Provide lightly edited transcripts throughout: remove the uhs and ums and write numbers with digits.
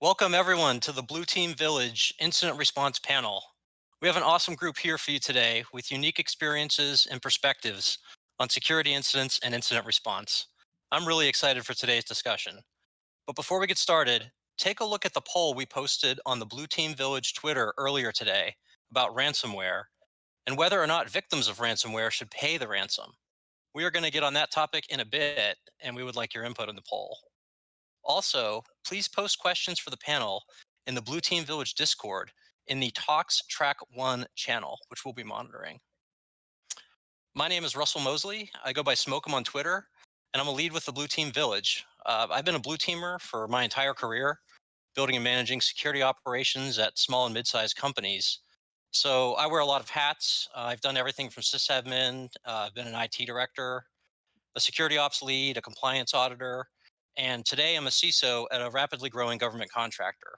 Welcome everyone to the Blue Team Village Incident Response panel. We have an awesome group here for you today with unique experiences and perspectives on security incidents and incident response. I'm really excited for today's discussion. But before we get started, take a look at the poll we posted on the Blue Team Village Twitter earlier today about ransomware and whether or not victims of ransomware should pay the ransom. We are going to get on that topic in a bit, and we would like your input on the poll. Also, please post questions for the panel in the Blue Team Village Discord in the Talks Track 1 channel, which we'll be monitoring. My name is Russell Mosley. I go by Smokem on Twitter, and I'm a lead with the Blue Team Village. I've been a Blue Teamer for my entire career, building and managing security operations at small and mid-sized companies. So I wear a lot of hats. I've done everything from sysadmin, I've been an IT director, a security ops lead, a compliance auditor, and today I'm a CISO at a rapidly growing government contractor.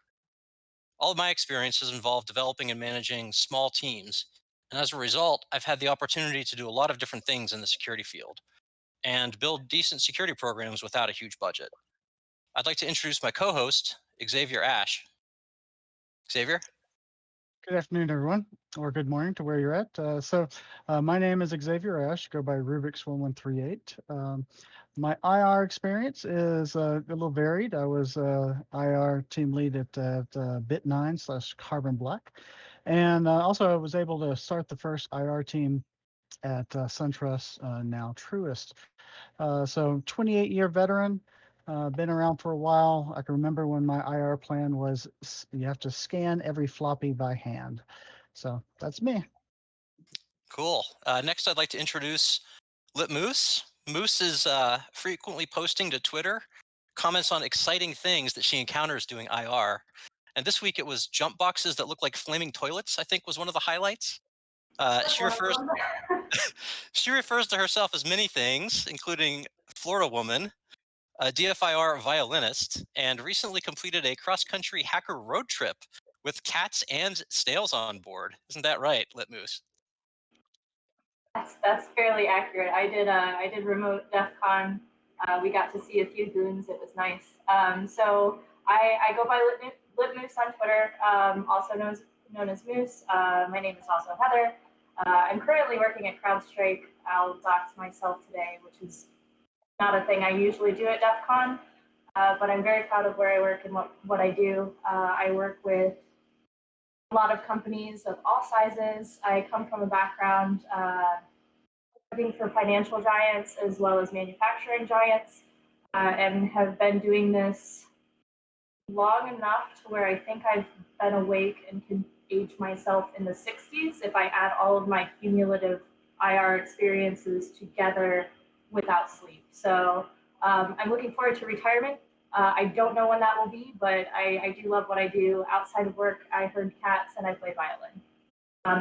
All of my experiences involve developing and managing small teams, and as a result, I've had the opportunity to do a lot of different things in the security field and build decent security programs without a huge budget. I'd like to introduce my co-host, Xavier Ash. Xavier? Good afternoon, everyone, or good morning to where you're at. My name is Xavier Ash, go by Rubik's1138. My IR experience is a little varied. I was IR team lead at Bit9/Carbon Black. And also I was able to start the first IR team at SunTrust, now Truist. 28-year veteran, been around for a while. I can remember when my IR plan was you have to scan every floppy by hand. So that's me. Cool. Next, I'd like to introduce Lit Moose. Moose is frequently posting to Twitter comments on exciting things that she encounters doing IR. And this week it was jump boxes that look like flaming toilets, I think was one of the highlights. She refers to herself as many things, including Florida woman, a DFIR violinist, and recently completed a cross-country hacker road trip with cats and snails on board. Isn't that right, Lit Moose? That's fairly accurate. I did remote DEF CON. We got to see a few goons. It was nice. So I go by Lit Moose on Twitter, also known as Moose. My name is also Heather. I'm currently working at CrowdStrike. I'll dox myself today, which is not a thing I usually do at DEF CON, but I'm very proud of where I work and what I do. I work with a lot of companies of all sizes. I come from a background working for financial giants as well as manufacturing giants, and have been doing this long enough to where I think I've been awake and can age myself in the 60s if I add all of my cumulative IR experiences together without sleep. So I'm looking forward to retirement. I don't know when that will be, but I do love what I do. Outside of work, I herd cats and I play violin.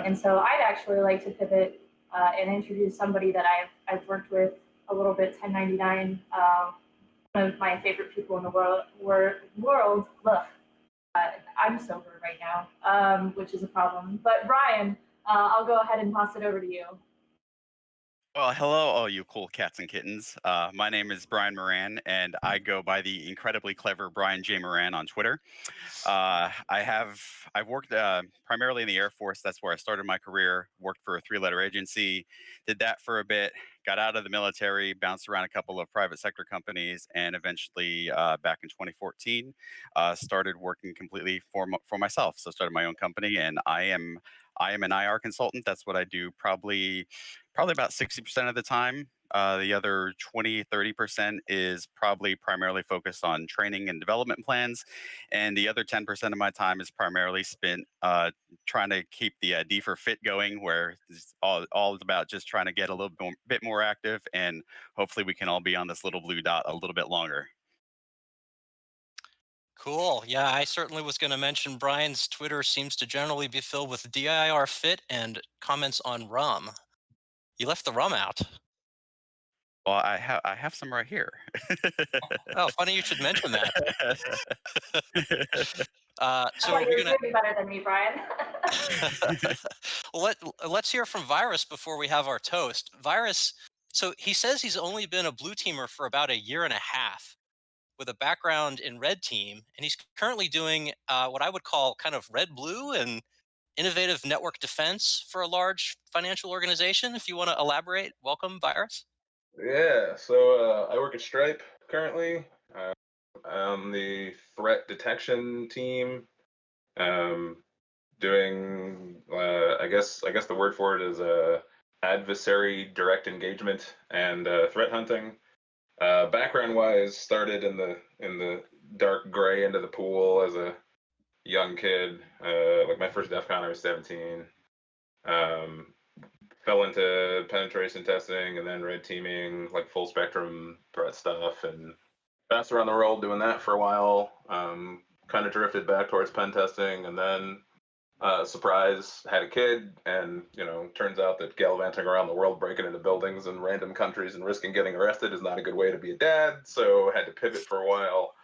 And so I'd actually like to pivot and introduce somebody that I've worked with a little bit, 1099, one of my favorite people in the world. Ugh, I'm sober right now, which is a problem. But Brian, I'll go ahead and toss it over to you. Well, hello, all you cool cats and kittens. My name is Brian Moran, and I go by the incredibly clever Brian J. Moran on Twitter. I've worked primarily in the Air Force. That's where I started my career. Worked for a 3-letter agency, did that for a bit, got out of the military, bounced around a couple of private sector companies, and eventually back in 2014 started working completely for myself. So started my own company, and I am an IR consultant. That's what I do probably about 60% of the time. The other 20-30% is probably primarily focused on training and development plans. And the other 10% of my time is primarily spent trying to keep the D for Fit going, where it's all about just trying to get a little bit more active. And hopefully we can all be on this little blue dot a little bit longer. Cool. Yeah, I certainly was going to mention Brian's Twitter seems to generally be filled with DIR fit and comments on rum. You left the rum out. Well, I have some right here. Oh, funny you should mention that. So you're doing better than me, Brian. Well, let's hear from Virus before we have our toast. Virus, so he says he's only been a Blue Teamer for about a year and a half. with a background in red team, and he's currently doing what I would call kind of red blue and innovative network defense for a large financial organization. If you want to elaborate, welcome, Virus. Yeah, so I work at Stripe currently. Uh, I'm the threat detection team. Um, doing I guess the word for it is adversary direct engagement and threat hunting. Background wise, started in the dark gray end of the pool as a young kid. Like my first DEF CON, I was 17. Um, Fell into penetration testing and then red teaming, like full spectrum threat stuff, and bounced around the world doing that for a while. Kind of drifted back towards pen testing, and then surprise, had a kid, and turns out that gallivanting around the world, breaking into buildings in random countries and risking getting arrested is not a good way to be a dad. So had to pivot for a while.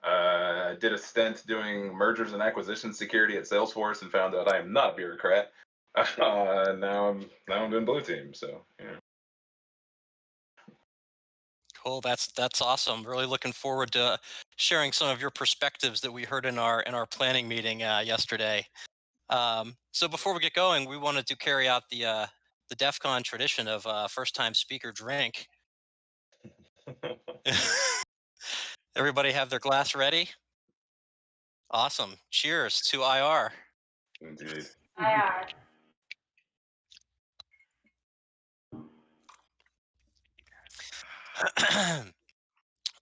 I did a stint doing mergers and acquisition security at Salesforce and found out I am not a bureaucrat. Now I'm doing blue team. So yeah. Cool. That's awesome. Really looking forward to sharing some of your perspectives that we heard in our planning meeting yesterday. So before we get going, we wanted to carry out the DEF CON tradition of first time speaker drink. Everybody have their glass ready? Awesome. Cheers to IR. Indeed. IR.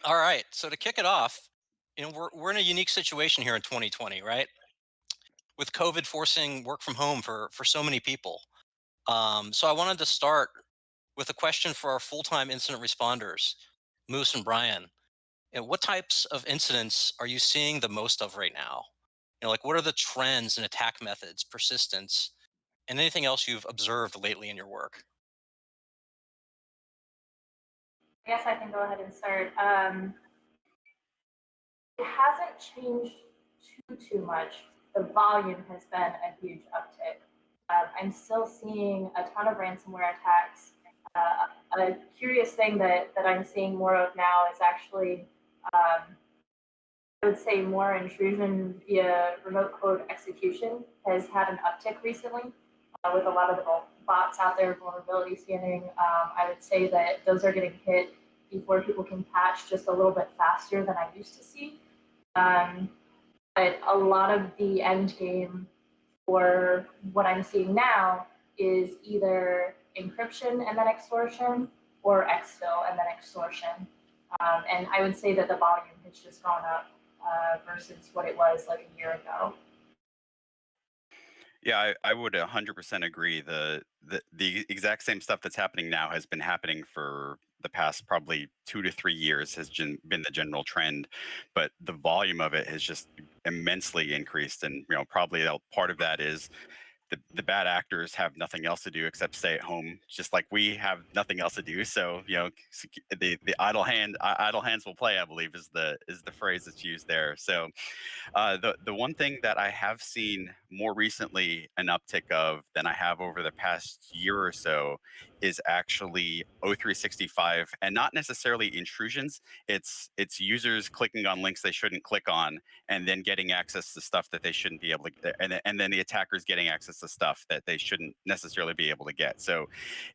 All right. So to kick it off, we're in a unique situation here in 2020, right? With COVID forcing work from home for so many people. So I wanted to start with a question for our full-time incident responders, Moose and Brian. What types of incidents are you seeing the most of right now? Like what are the trends in attack methods, persistence, and anything else you've observed lately in your work? I guess I can go ahead and start. It hasn't changed too much. The volume has been a huge uptick. I'm still seeing a ton of ransomware attacks. A curious thing that I'm seeing more of now is actually, I would say, more intrusion via remote code execution has had an uptick recently with a lot of the bots out there, vulnerability scanning. I would say that those are getting hit before people can patch just a little bit faster than I used to see. But a lot of the end game for what I'm seeing now is either encryption and then extortion or exfil and then extortion. And I would say that the volume has just gone up versus what it was like a year ago. Yeah, I would 100% agree. The exact same stuff that's happening now has been happening for the past probably 2 to 3 years has been the general trend, but the volume of it has just immensely increased. And probably part of that is the bad actors have nothing else to do except stay at home, just like we have nothing else to do. So the idle hands will play, I believe, is the phrase that's used there. So the one thing that I have seen more recently an uptick of than I have over the past year or so is actually O365, and not necessarily intrusions. It's users clicking on links they shouldn't click on, and then getting access to stuff that they shouldn't be able to, and then the attackers getting access to stuff that they shouldn't necessarily be able to get. So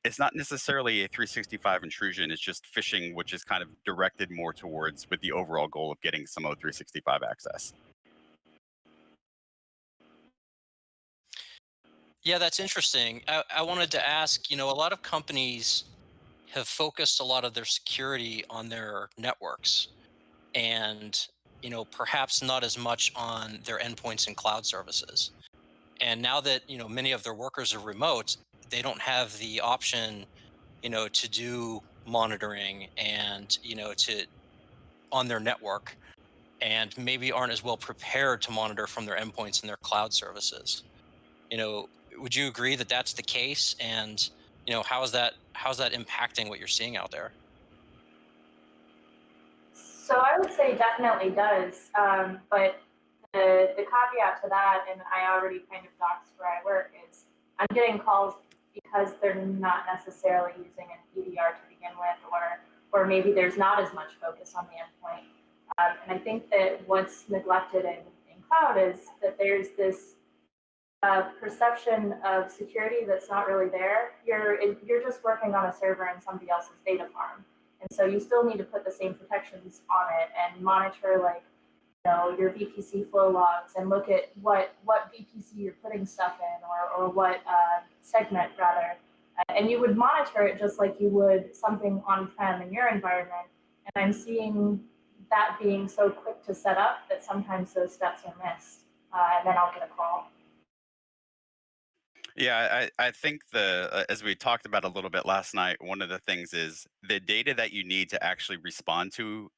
it's not necessarily a 365 intrusion. It's just phishing, which is kind of directed more towards with the overall goal of getting some O365 access. Yeah, that's interesting. I wanted to ask, a lot of companies have focused a lot of their security on their networks and, perhaps not as much on their endpoints and cloud services. And now that, many of their workers are remote, they don't have the option, to do monitoring and, to on their network, and maybe aren't as well prepared to monitor from their endpoints and their cloud services. you know would you agree that that's the case? And how's that impacting what you're seeing out there? So I would say definitely does. But the caveat to that, and I already kind of doxed where I work, is I'm getting calls because they're not necessarily using an EDR to begin with, or maybe there's not as much focus on the endpoint. And I think that what's neglected in cloud is that there's this perception of security that's not really there. You're just working on a server in somebody else's data farm, and so you still need to put the same protections on it and monitor like your VPC flow logs and look at what VPC you're putting stuff in or what segment rather. And you would monitor it just like you would something on-prem in your environment. And I'm seeing that being so quick to set up that sometimes those steps are missed. And then I'll get a call. Yeah, I think as we talked about a little bit last night, one of the things is the data that you need to actually respond to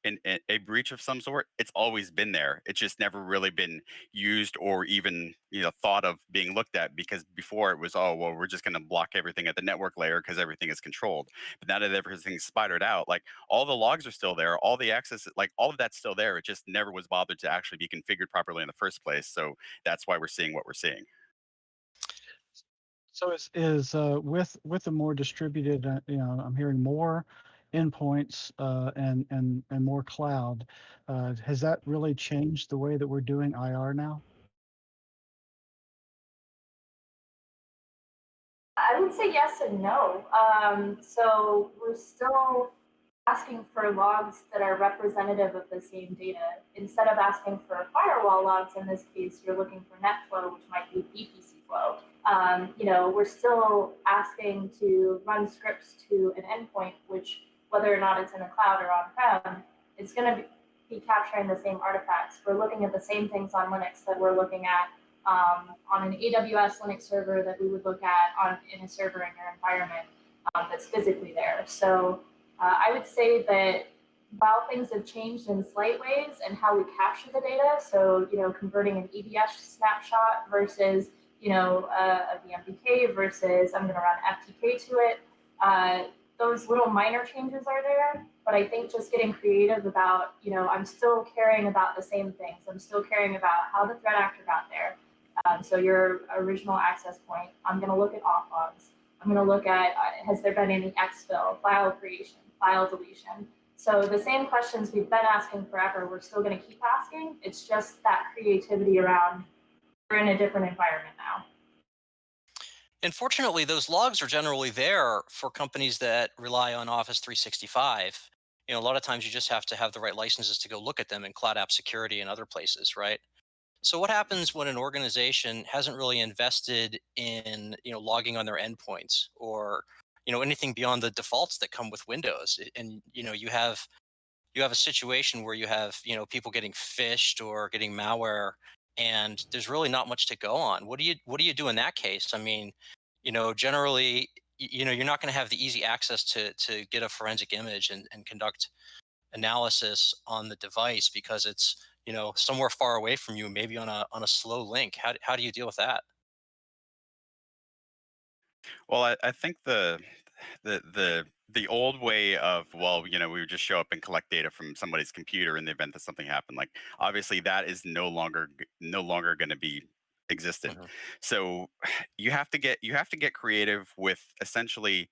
a breach of some sort. It's always been there. It's just never really been used or even thought of being looked at, because before it was, oh well, we're just going to block everything at the network layer because everything is controlled. But now that everything's spidered out, like all the logs are still there, all the access, like all of that's still there. It just never was bothered to actually be configured properly in the first place. So that's why we're seeing what we're seeing. So is with the more distributed, I'm hearing more endpoints and more cloud. Has that really changed the way that we're doing IR now? I would say yes and no. So we're still asking for logs that are representative of the same data. Instead of asking for firewall logs, in this case, you're looking for net flow, which might be VPC flow. We're still asking to run scripts to an endpoint, which, whether or not it's in the cloud or on-prem, it's going to be capturing the same artifacts. We're looking at the same things on Linux that we're looking at on an AWS Linux server that we would look at in a server in your environment that's physically there. So I would say that while things have changed in slight ways and how we capture the data, so converting an EBS snapshot versus a VMDK versus I'm going to run FTK to it, those little minor changes are there. But I think just getting creative about, I'm still caring about the same things. I'm still caring about how the threat actor got there. So your original access point, I'm going to look at auth logs. I'm going to look at, has there been any exfil, file creation, file deletion? So the same questions we've been asking forever, we're still going to keep asking. It's just that creativity around, we're in a different environment now. And fortunately, those logs are generally there for companies that rely on Office 365. A lot of times you just have to have the right licenses to go look at them in cloud app security and other places, right? So what happens when an organization hasn't really invested in logging on their endpoints or anything beyond the defaults that come with Windows? And you have a situation where you have people getting phished or getting malware, and there's really not much to go on. What do you do in that case? I mean, generally, you're not going to have the easy access to get a forensic image and conduct analysis on the device because it's somewhere far away from you, maybe on a slow link. How do you deal with that? Well, I think the old way of, well, we would just show up and collect data from somebody's computer in the event that something happened. Like obviously that is no longer going to be existent. Mhm. So you have to get creative with essentially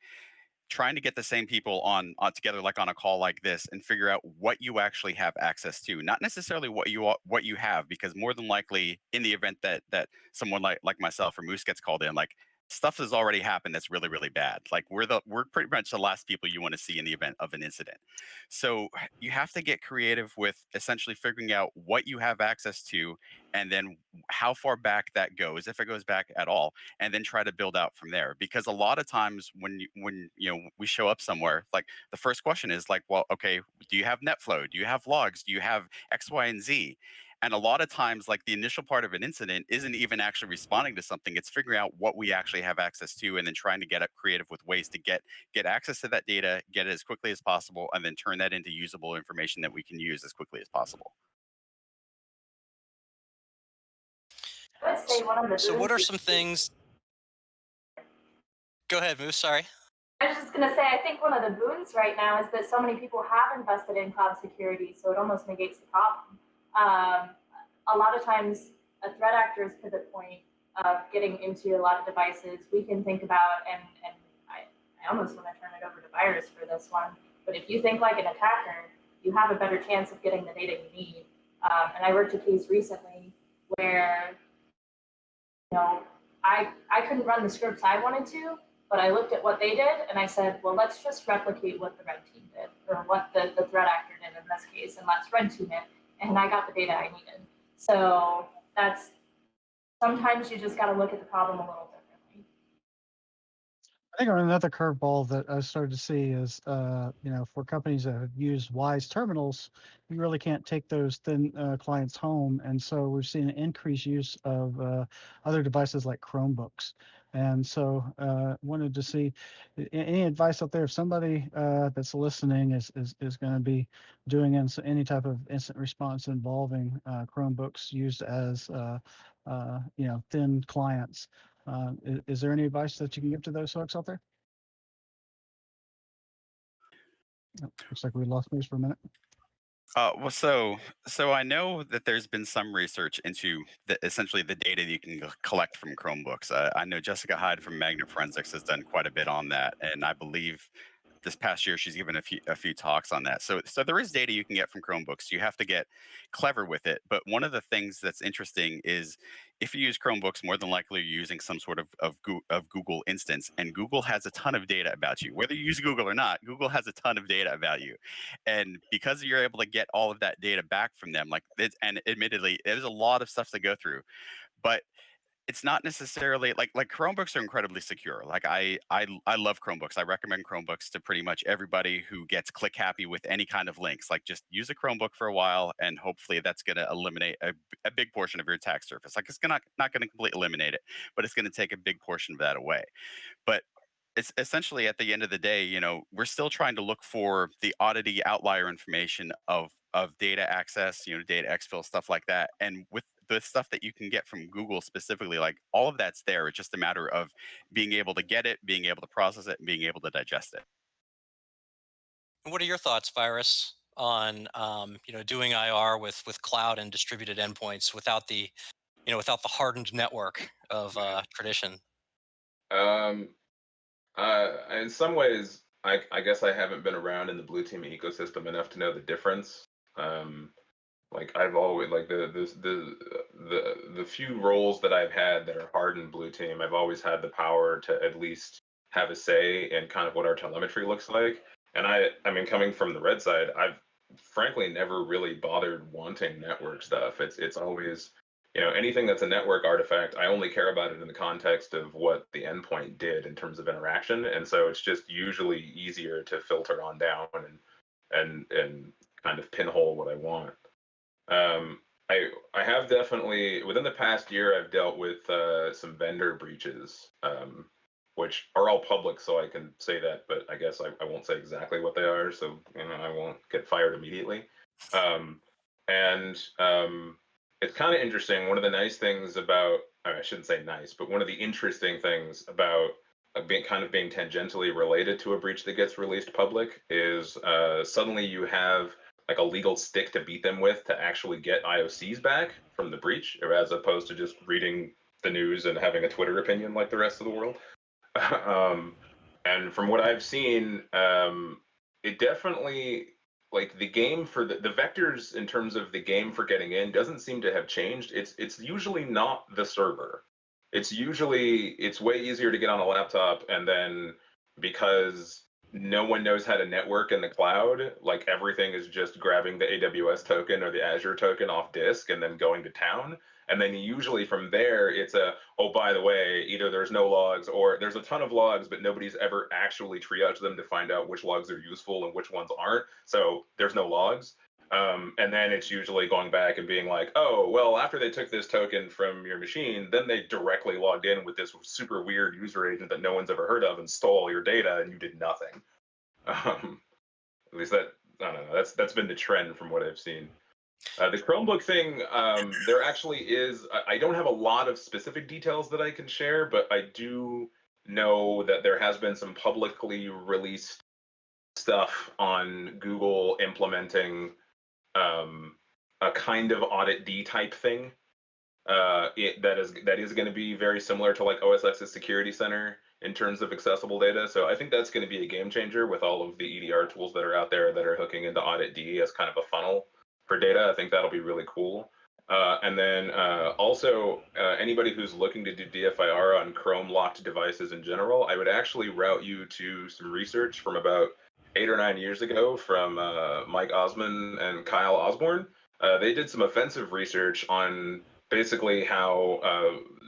trying to get the same people on together, like on a call like this, and figure out what you actually have access to, not necessarily what you have, because more than likely in the event that someone like myself or Moose gets called in, like stuff has already happened that's really really bad. Like we're pretty much the last people you want to see in the event of an incident. So you have to get creative with essentially figuring out what you have access to, and then how far back that goes, if it goes back at all, and then try to build out from there. Because a lot of times when we show up somewhere, like the first question is like, well, okay, do you have NetFlow? Do you have logs? Do you have X, Y, and Z? And a lot of times, like the initial part of an incident isn't even actually responding to something. It's figuring out what we actually have access to, and then trying to get up creative with ways to get access to that data, get it as quickly as possible, and then turn that into usable information that we can use as quickly as possible. I would say one of the So what are some things? Go ahead, Moose. Sorry. I was just going to say, I think one of the boons right now is that so many people have invested in cloud security, so it almost negates the problem. A lot of times, a threat actor's pivot point of getting into a lot of devices, we can think about, and I almost want to turn it over to Virus for this one, but if you think like an attacker, you have a better chance of getting the data you need. And I worked a case recently where, I couldn't run the scripts I wanted to, but I looked at what they did and I said, well, let's just replicate what the red team did, or what the threat actor did in this case, and let's red team it. And I got the data I needed. So sometimes you just got to look at the problem a little differently. I think another curveball that I started to see is, for companies that have used WISE terminals, you really can't take those thin clients home. And so we've seen an increased use of other devices like Chromebooks. And so wanted to see any advice out there. If somebody that's listening is going to be doing any type of incident response involving Chromebooks used as, thin clients. Is there any advice that you can give to those folks out there? Oh, looks like we lost Moose for a minute. Well, so I know that there's been some research into essentially the data that you can collect from Chromebooks. I know Jessica Hyde from Magnet Forensics has done quite a bit on that, and I believe this past year she's given a few talks on that. So there is data you can get from Chromebooks. You have to get clever with it. But one of the things that's interesting is if you use Chromebooks, more than likely you're using some sort of Google instance, and Google has a ton of data about you. Whether you use Google or not, Google has a ton of data about you, and because you're able to get all of that data back from them, and admittedly, there's a lot of stuff to go through, but it's not necessarily like Chromebooks are incredibly secure. Like I love Chromebooks. I recommend Chromebooks to pretty much everybody who gets click happy with any kind of links. Like just use a Chromebook for a while, and hopefully that's going to eliminate a big portion of your attack surface. Like it's not going to completely eliminate it, but it's going to take a big portion of that away. But it's essentially at the end of the day, we're still trying to look for the oddity outlier information of data access, data exfil, stuff like that. And with the stuff that you can get from Google specifically, like all of that's there. It's just a matter of being able to get it, being able to process it, and being able to digest it. What are your thoughts, Virus, on doing IR with cloud and distributed endpoints without the hardened network of tradition? Um, in some ways, I guess I haven't been around in the blue team ecosystem enough to know the difference. Like I've always like the few roles that I've had that are hardened blue team, I've always had the power to at least have a say in kind of what our telemetry looks like. And I mean, coming from the red side, I've frankly never really bothered wanting network stuff. It's always, anything that's a network artifact, I only care about it in the context of what the endpoint did in terms of interaction. And so it's just usually easier to filter on down and kind of pinhole what I want. I have definitely within the past year I've dealt with some vendor breaches, which are all public, so I can say that, but I guess I won't say exactly what they are, so I won't get fired immediately. And it's kind of interesting. One of the nice things about, I shouldn't say nice, but one of the interesting things about being tangentially related to a breach that gets released public is suddenly you have like a legal stick to beat them with to actually get IOCs back from the breach, or as opposed to just reading the news and having a Twitter opinion like the rest of the world. And from what I've seen, it definitely, like the game for the vectors in terms of the game for getting in doesn't seem to have changed. It's usually not the server. It's way easier to get on a laptop, and then because no one knows how to network in the cloud, like everything is just grabbing the AWS token or the Azure token off disk and then going to town. And then usually from there, it's oh, by the way, either there's no logs or there's a ton of logs, but nobody's ever actually triaged them to find out which logs are useful and which ones aren't. So there's no logs. And then it's usually going back and being like, oh, well, after they took this token from your machine, then they directly logged in with this super weird user agent that no one's ever heard of and stole all your data, and you did nothing. At least that, I don't know, that's been the trend from what I've seen. The Chromebook thing, there actually is, I don't have a lot of specific details that I can share, but I do know that there has been some publicly released stuff on Google implementing a kind of audit D type thing. That is going to be very similar to like OSX's Security Center. in terms of accessible data. So I think that's going to be a game changer with all of the EDR tools that are out there that are hooking into Audit D as kind of a funnel for data. I think that'll be really cool. And then also anybody who's looking to do DFIR on Chrome locked devices in general, I would actually route you to some research from about 8 or 9 years ago from Mike Osman and Kyle Osborne. They did some offensive research on basically how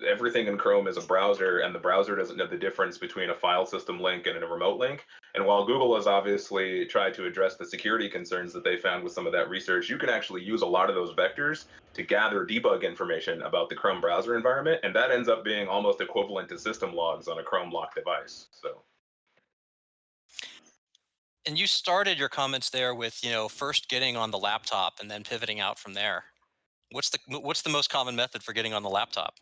everything in Chrome is a browser, and the browser doesn't know the difference between a file system link and a remote link. And while Google has obviously tried to address the security concerns that they found with some of that research, you can actually use a lot of those vectors to gather debug information about the Chrome browser environment, and that ends up being almost equivalent to system logs on a Chrome locked device. So. And you started your comments there with, first getting on the laptop and then pivoting out from there. What's the most common method for getting on the laptop?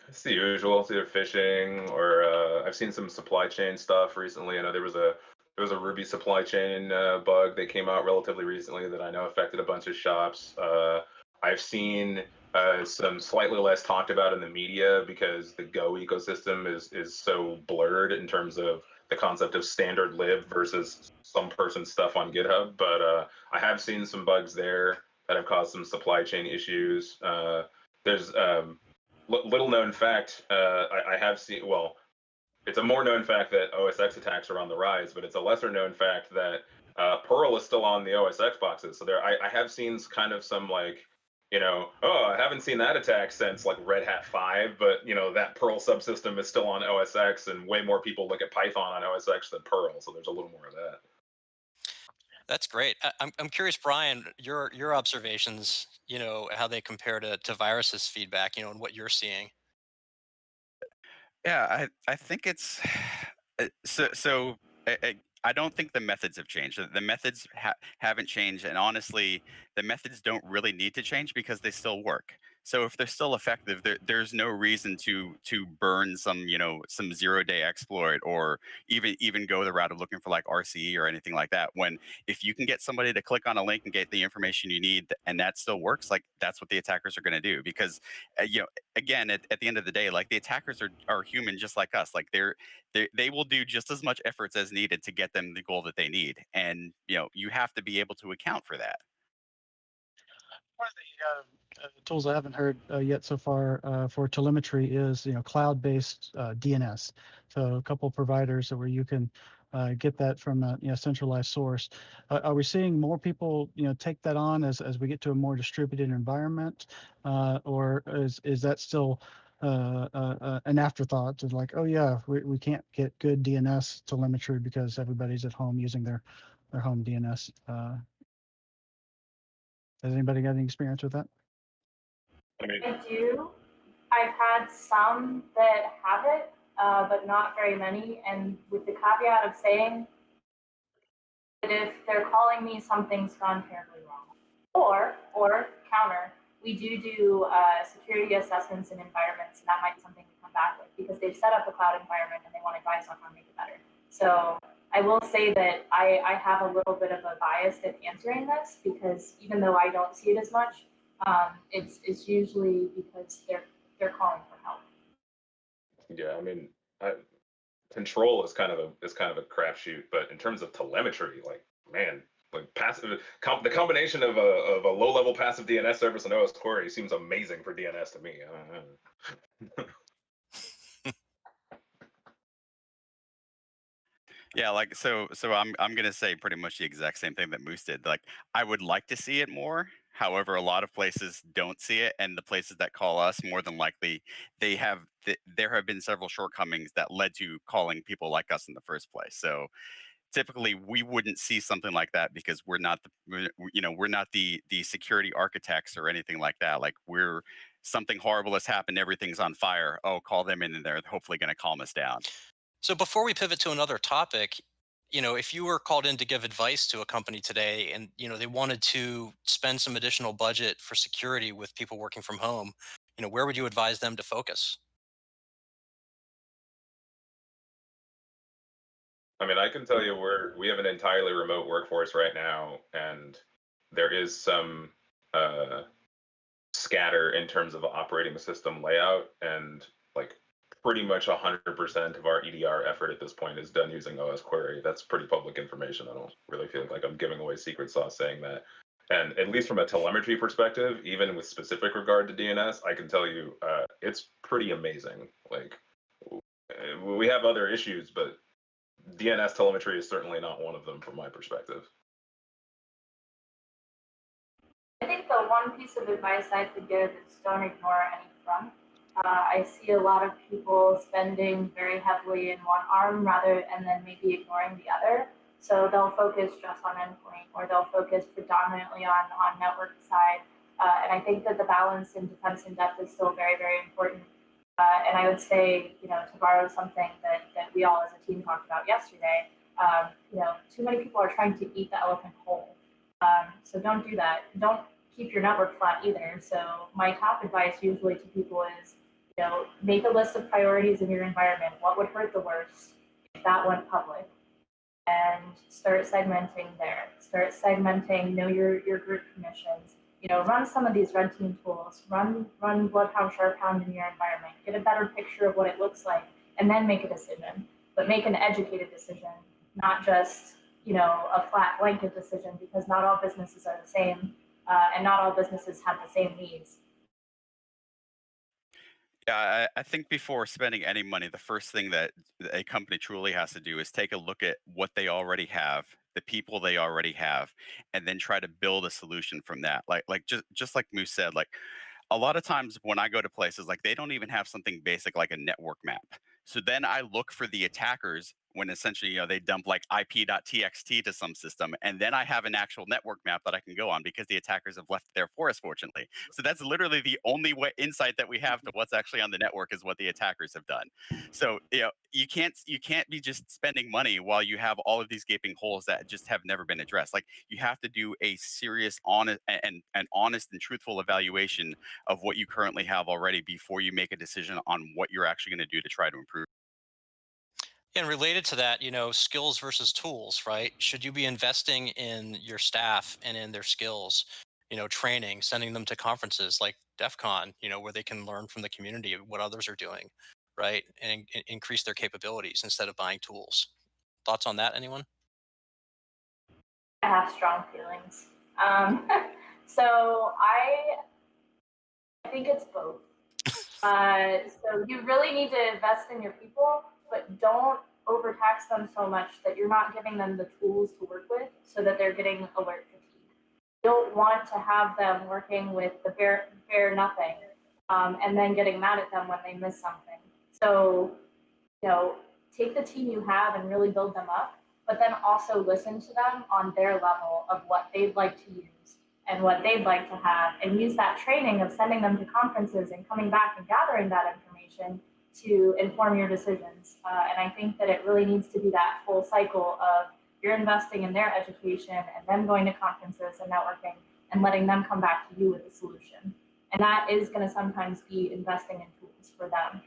It's the usual. It's either phishing or I've seen some supply chain stuff recently. I know there was a Ruby supply chain bug that came out relatively recently that I know affected a bunch of shops. I've seen some slightly less talked about in the media because the Go ecosystem is so blurred in terms of the concept of standard lib versus some person's stuff on GitHub. But I have seen some bugs there that have caused some supply chain issues. There's little known fact, I have seen, well, it's a more known fact that OSX attacks are on the rise, but it's a lesser known fact that Perl is still on the OSX boxes. So I have seen kind of some like, I haven't seen that attack since like Red Hat 5, but that Perl subsystem is still on OSX, and way more people look at Python on OSX than Perl. So there's a little more of that. That's great. I'm curious, Brian, your observations, how they compare to Virus's feedback, and what you're seeing. Yeah, I think it's so. I don't think the methods have changed. The methods haven't changed, and honestly, the methods don't really need to change because they still work. So if they're still effective, there's no reason to burn some some 0-day exploit, or even go the route of looking for like RCE or anything like that. When if you can get somebody to click on a link and get the information you need, and that still works, like that's what the attackers are going to do. Because again, at the end of the day, like the attackers are human just like us. Like they will do just as much efforts as needed to get them the goal that they need, and you have to be able to account for that. One of the tools I haven't heard yet so far for telemetry is cloud-based DNS. So a couple providers where you can get that from a centralized source. Are we seeing more people take that on as we get to a more distributed environment, or is that still an afterthought to like, oh yeah, we can't get good DNS telemetry because everybody's at home using their home DNS? Has anybody got any experience with that? I do. I've had some that have it, but not very many. And with the caveat of saying that if they're calling me, something's gone terribly wrong. Or counter, we do security assessments in environments, and that might be something we come back with because they've set up a cloud environment and they want advice on how to make it better. So I will say that I have a little bit of a bias in answering this because even though I don't see it as much, it's usually because they're calling for help. Yeah, I mean, control is kind of a crapshoot, but in terms of telemetry, like man, like passive, the combination of a low level passive DNS service and OS query seems amazing for DNS to me. Yeah, like so I'm gonna say pretty much the exact same thing that Moose did. Like I would like to see it more. However, a lot of places don't see it, and the places that call us, more than likely, there have been several shortcomings that led to calling people like us in the first place. So typically, we wouldn't see something like that because we're not the security architects or anything like that. Like we're something horrible has happened, everything's on fire. Oh, call them in, and they're hopefully going to calm us down. So before we pivot to another topic, if you were called in to give advice to a company today and, they wanted to spend some additional budget for security with people working from home, where would you advise them to focus? I mean, I can tell you we have an entirely remote workforce right now, and there is some scatter in terms of operating system layout and like pretty much 100% of our EDR effort at this point is done using OS Query. That's pretty public information. I don't really feel like I'm giving away secret sauce saying that. And at least from a telemetry perspective, even with specific regard to DNS, I can tell you it's pretty amazing. Like, we have other issues, but DNS telemetry is certainly not one of them from my perspective. I think the one piece of advice I could give is don't ignore any front. I see a lot of people spending very heavily in one arm and then maybe ignoring the other. So they'll focus just on endpoint, or they'll focus predominantly on network side. And I think that the balance in defense in depth is still very, very important. And I would say, to borrow something that we all as a team talked about yesterday, too many people are trying to eat the elephant whole. So don't do that. Don't keep your network flat either. So my top advice usually to people is, make a list of priorities in your environment. What would hurt the worst if that went public? And start segmenting there. Start segmenting, know your group commissions. Run some of these red team tools. Run Bloodhound, Sharphound in your environment. Get a better picture of what it looks like, and then make a decision. But make an educated decision, not just a flat blanket decision, because not all businesses are the same, and not all businesses have the same needs. Yeah, I think before spending any money, the first thing that a company truly has to do is take a look at what they already have, the people they already have, and then try to build a solution from that. Like just like Moose said, like a lot of times when I go to places, like they don't even have something basic like a network map. So then I look for the attackers when essentially, they dump like ip.txt to some system. And then I have an actual network map that I can go on because the attackers have left it there for us, fortunately. So that's literally the only way insight that we have to what's actually on the network is what the attackers have done. So, you can't be just spending money while you have all of these gaping holes that just have never been addressed. Like you have to do a serious honest and truthful evaluation of what you currently have already before you make a decision on what you're actually going to do to try to improve. And related to that, skills versus tools, right? Should you be investing in your staff and in their skills, training, sending them to conferences like DEF CON, where they can learn from the community of what others are doing, right? And increase their capabilities instead of buying tools. Thoughts on that, anyone? I have strong feelings. So I think it's both. So you really need to invest in your people, but don't overtax them so much that you're not giving them the tools to work with so that they're getting alert fatigue. You don't want to have them working with the bare nothing, and then getting mad at them when they miss something. So, take the team you have and really build them up, but then also listen to them on their level of what they'd like to use and what they'd like to have, and use that training of sending them to conferences and coming back and gathering that information to inform your decisions. And I think that it really needs to be that full cycle of you're investing in their education and them going to conferences and networking and letting them come back to you with a solution. And that is going to sometimes be investing in tools for them.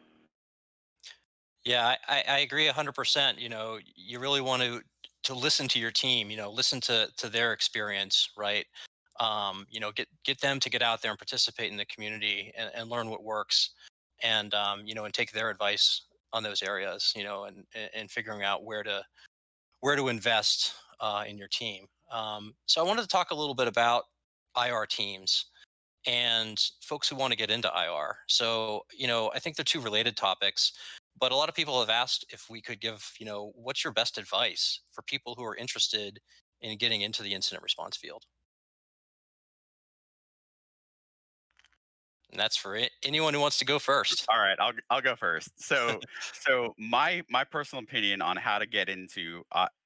Yeah, I agree 100%. You really want to listen to your team. Listen to their experience, right? Get them to get out there and participate in the community and learn what works, and and take their advice on those areas. And figuring out where to invest in your team. So I wanted to talk a little bit about IR teams and folks who want to get into IR. So, I think they're two related topics, but a lot of people have asked if we could give, what's your best advice for people who are interested in getting into the incident response field? And that's for anyone who wants to go first. All right, I'll go first. So my personal opinion on how to get into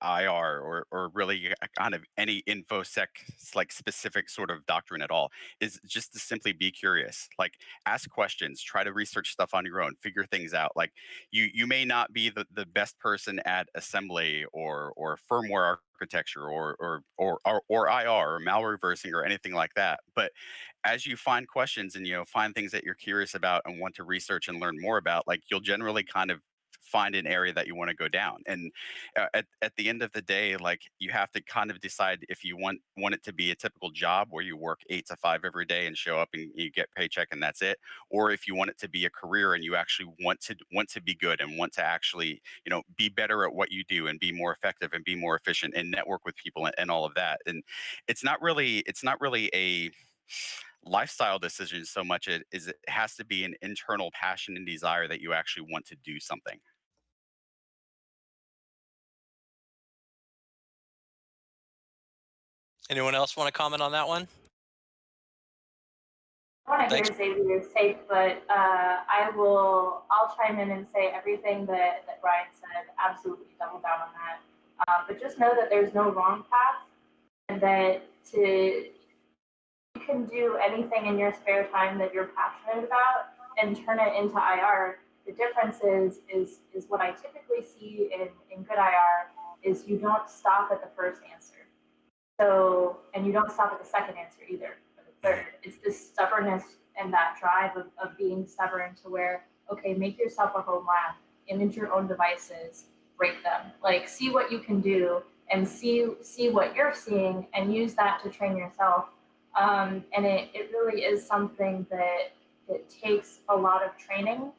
IR or really kind of any infosec like specific sort of doctrine at all is just to simply be curious. Like ask questions, try to research stuff on your own, figure things out. Like you may not be the best person at assembly or firmware architecture or IR or malware reversing or anything like that, but as you find questions and find things that you're curious about and want to research and learn more about, like you'll generally kind of find an area that you want to go down. And at the end of the day, like you have to kind of decide if you want it to be a typical job where you work 8 to 5 every day and show up and you get paycheck and that's it, or if you want it to be a career and you actually want to be good and want to actually, you know, be better at what you do and be more effective and be more efficient and network with people and all of that. And it's not really a lifestyle decision so much as it has to be an internal passion and desire that you actually want to do something. Anyone else want to comment on that one? I want to hear Thanks. Xavier's take, but I'll chime in and say everything that Brian said, absolutely double down on that. But just know that there's no wrong path, and that you can do anything in your spare time that you're passionate about and turn it into IR. The difference is what I typically see in good IR is you don't stop at the first answer. So, and you don't stop at the second answer either, or the third. It's this stubbornness and that drive of being stubborn to where, okay, make yourself a home lab, image your own devices, break them, like see what you can do and see what you're seeing and use that to train yourself. And it really is something that it takes a lot of training,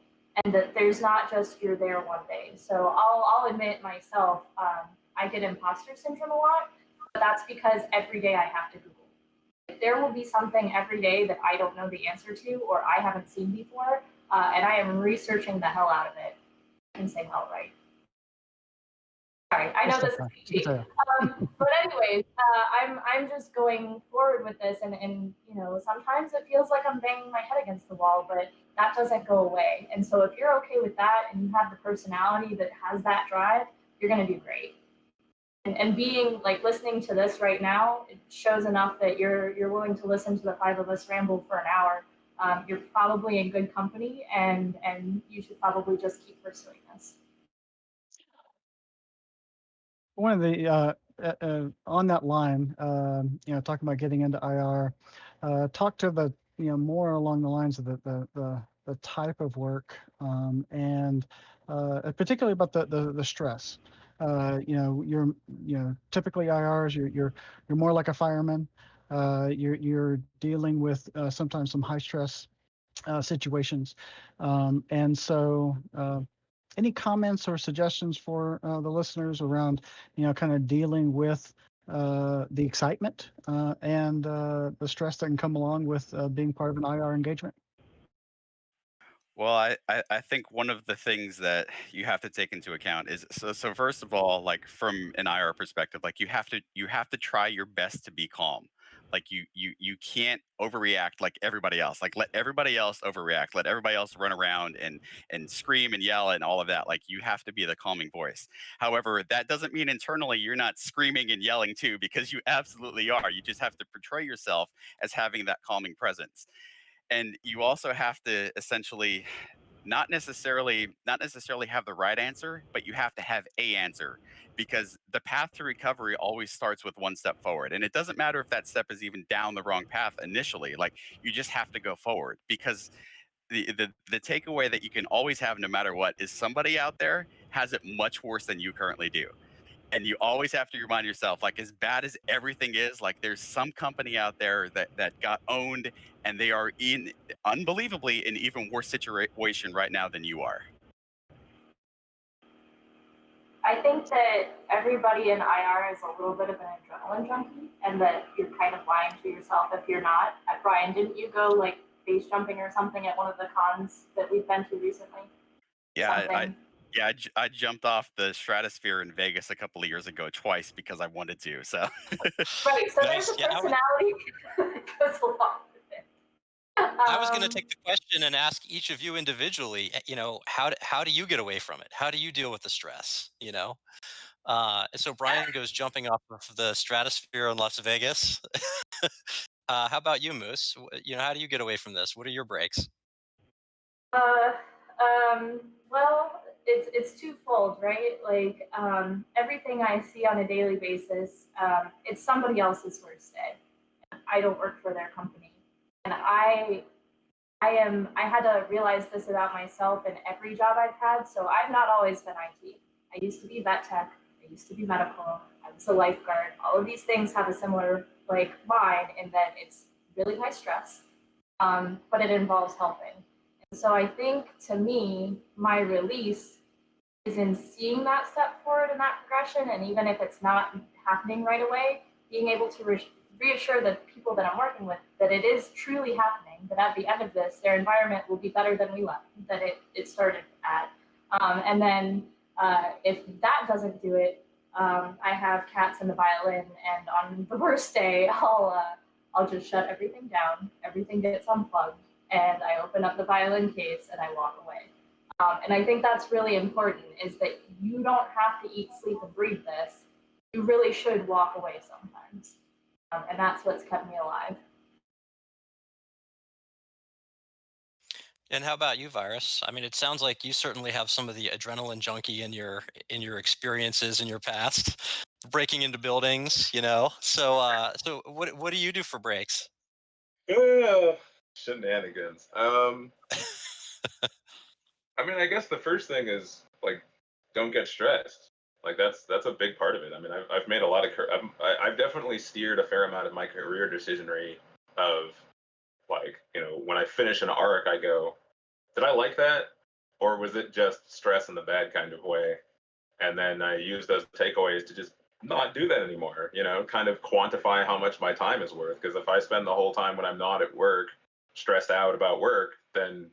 and that there's not just you're there one day. So I'll admit myself, I get imposter syndrome a lot, but that's because every day I have to Google. There will be something every day that I don't know the answer to or I haven't seen before, and I am researching the hell out of it. I can say hell, right? Sorry, I know this is PG. But anyways, I'm just going forward with this, and you know, sometimes it feels like I'm banging my head against the wall, but that doesn't go away. And so if you're okay with that and you have the personality that has that drive, you're gonna do great. And being like listening to this right now, it shows enough that you're willing to listen to the five of us ramble for an hour. You're probably in good company, and you should probably just keep pursuing this. One of the on that line, you know, talking about getting into IR, talk to the, you know, more along the lines of the type of work, and particularly about the stress. You know, typically IRs, you're more like a fireman. You're dealing with sometimes some high stress situations, and so. Any comments or suggestions for the listeners around, you know, kind of dealing with the excitement and the stress that can come along with being part of an IR engagement? Well, I think one of the things that you have to take into account is so first of all, like from an IR perspective, like you have to try your best to be calm. Like you can't overreact like everybody else. Like let everybody else overreact. Let everybody else run around and scream and yell and all of that. Like you have to be the calming voice. However, that doesn't mean internally you're not screaming and yelling too, because you absolutely are. You just have to portray yourself as having that calming presence. And you also have to essentially not necessarily have the right answer, but you have to have a answer, because the path to recovery always starts with one step forward. And it doesn't matter if that step is even down the wrong path initially. Like you just have to go forward, because the takeaway that you can always have no matter what is somebody out there has it much worse than you currently do. And you always have to remind yourself, like, as bad as everything is, like there's some company out there that got owned, and they are in unbelievably an even worse situation right now than you are. I think that everybody in IR is a little bit of an adrenaline junkie, and that you're kind of lying to yourself if you're not. Brian, didn't you go like base jumping or something at one of the cons that we've been to recently? Yeah, Something. I jumped off the stratosphere in Vegas a couple of years ago twice because I wanted to. So Right. So there's Nice. a Yeah, personality that goes along with it. I was going to take the question and ask each of you individually. You know, how do you get away from it? How do you deal with the stress? You know, so Brian goes jumping off of the stratosphere in Las Vegas. How about you, Moose? You know, how do you get away from this? What are your breaks? Uh, well, it's twofold, right? Like everything I see on a daily basis, it's somebody else's worst day. I don't work for their company, and I I had to realize this about myself in every job I've had. So I've not always been IT. I used to be vet tech. I used to be medical. I was a lifeguard. All of these things have a similar like mind in that it's really high stress, but it involves helping. And so I think to me, my release is in seeing that step forward in that progression. And even if it's not happening right away, being able to reassure the people that I'm working with that it is truly happening, that at the end of this, their environment will be better than we left, that it started at. And then if that doesn't do it, I have cats and the violin, and on the worst day, I'll just shut everything down, everything gets unplugged, and I open up the violin case and I walk away. And I think that's really important is that you don't have to eat, sleep, and breathe this. You really should walk away sometimes. And that's what's kept me alive. And how about you, Virus? I mean, it sounds like you certainly have some of the adrenaline junkie in your experiences in your past, breaking into buildings, you know. So what do you do for breaks? Shenanigans. I mean, I guess the first thing is like, don't get stressed. Like that's a big part of it. I mean, I've made a lot of I've definitely steered a fair amount of my career decisionry of like, you know, when I finish an arc, I go, did I like that, or was it just stress in the bad kind of way? And then I use those takeaways to just not do that anymore. You know, kind of quantify how much my time is worth. Because if I spend the whole time when I'm not at work stressed out about work, then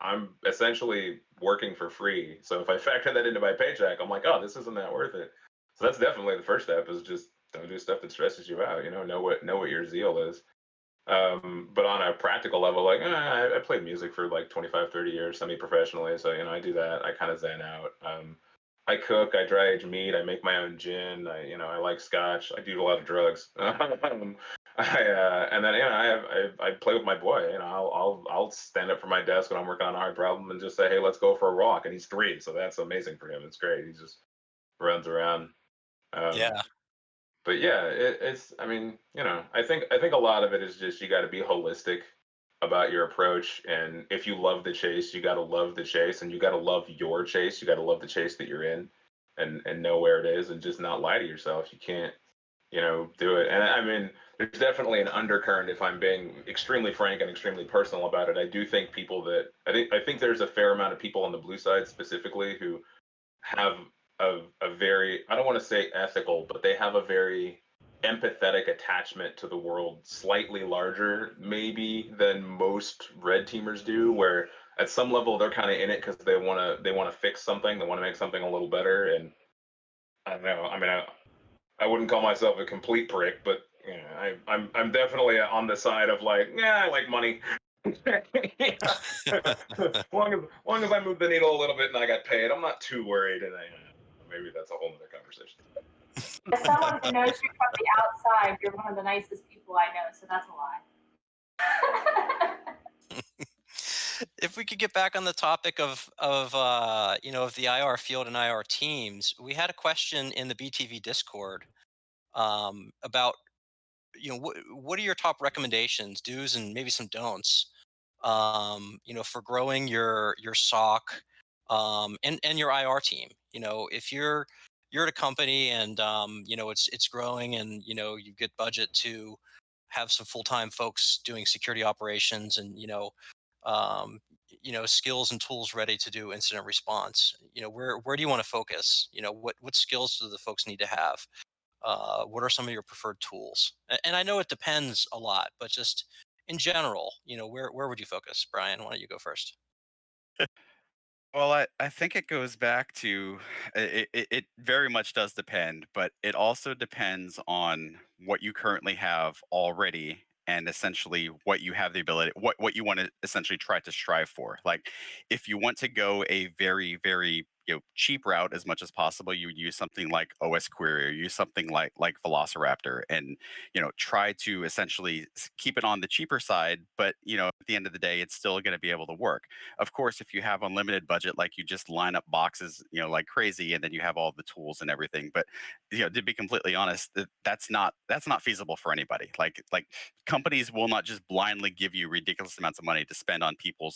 I'm essentially working for free. So if I factor that into my paycheck, I'm like, oh, this isn't that worth it. So that's definitely the first step is just don't do stuff that stresses you out. You know what your zeal is. But on a practical level, like I played music for like 25, 30 years semi-professionally. So, you know, I do that. I kind of zen out. I cook, I dry age meat, I make my own gin. I like scotch. I do a lot of drugs. And then I play with my boy. You know, I'll stand up from my desk when I'm working on a hard problem and just say, hey, let's go for a walk. And he's 3, so that's amazing for him. It's great. He just runs around. Um, Yeah. but yeah, it's. I mean, you know, I think a lot of it is just you got to be holistic about your approach, and if you love the chase, you got to love the chase, and you got to love your chase. You got to love the chase that you're in, and know where it is, and just not lie to yourself. You can't, do it. And I mean, there's definitely an undercurrent. If I'm being extremely frank and extremely personal about it, I do think people that I think there's a fair amount of people on the blue side specifically who have a very, I don't want to say ethical, but they have a very empathetic attachment to the world, slightly larger maybe than most red teamers do, where at some level they're kind of in it because they want to fix something, they want to make something a little better. And I don't know, I mean, I wouldn't call myself a complete prick, but I'm definitely on the side of like, yeah, I like money. Long as I move the needle a little bit and I got paid, I'm not too worried. And maybe that's a whole other conversation. As someone who knows you from the outside, you're one of the nicest people I know, so that's a lie. If we could get back on the topic of the IR field and IR teams, we had a question in the BTV Discord about what are your top recommendations, do's, and maybe some don'ts, for growing your SOC and your IR team. If you're at a company and it's growing and you get budget to have some full-time folks doing security operations and skills and tools ready to do incident response. Where do you want to focus? What skills do the folks need to have? What are some of your preferred tools? And I know it depends a lot, but just in general, where would you focus? Brian, why don't you go first? Well, I think it goes back to it very much does depend, but it also depends on what you currently have already and essentially what you have the ability, what you want to essentially try to strive for. Like if you want to go a very, very cheap route as much as possible, you would use something like OS Query or use something like Velociraptor, and try to essentially keep it on the cheaper side. But at the end of the day, it's still going to be able to work. Of course, if you have unlimited budget, like you just line up boxes, like crazy, and then you have all the tools and everything. But to be completely honest, that's not feasible for anybody. Like companies will not just blindly give you ridiculous amounts of money to spend on people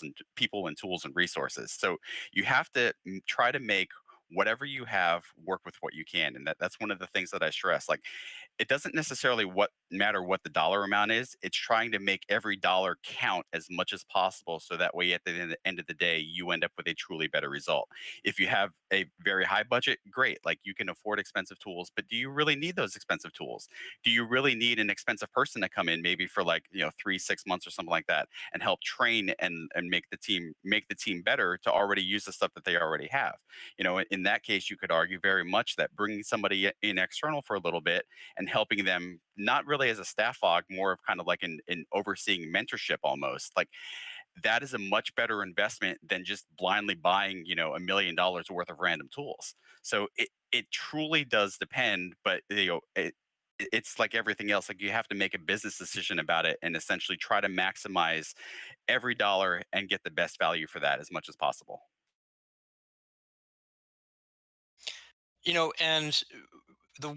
and tools and resources. So you have to try to make whatever you have work with what you can, and that's one of the things that I stress. Like, it doesn't necessarily matter what the dollar amount is. It's trying to make every dollar count as much as possible, so that way at the end of the day you end up with a truly better result. If you have a very high budget, great, like you can afford expensive tools, but do you really need those expensive tools? Do you really need an expensive person to come in, maybe for 3-6 months or something like that, and help train and make the team better to already use the stuff that they already have? In that case, you could argue very much that bringing somebody in external for a little bit and helping them, not really as a staff aug, more of kind of like an overseeing mentorship almost, like that is a much better investment than just blindly buying $1 million worth of random tools. So it truly does depend, but it's like everything else. Like, you have to make a business decision about it and essentially try to maximize every dollar and get the best value for that as much as possible. And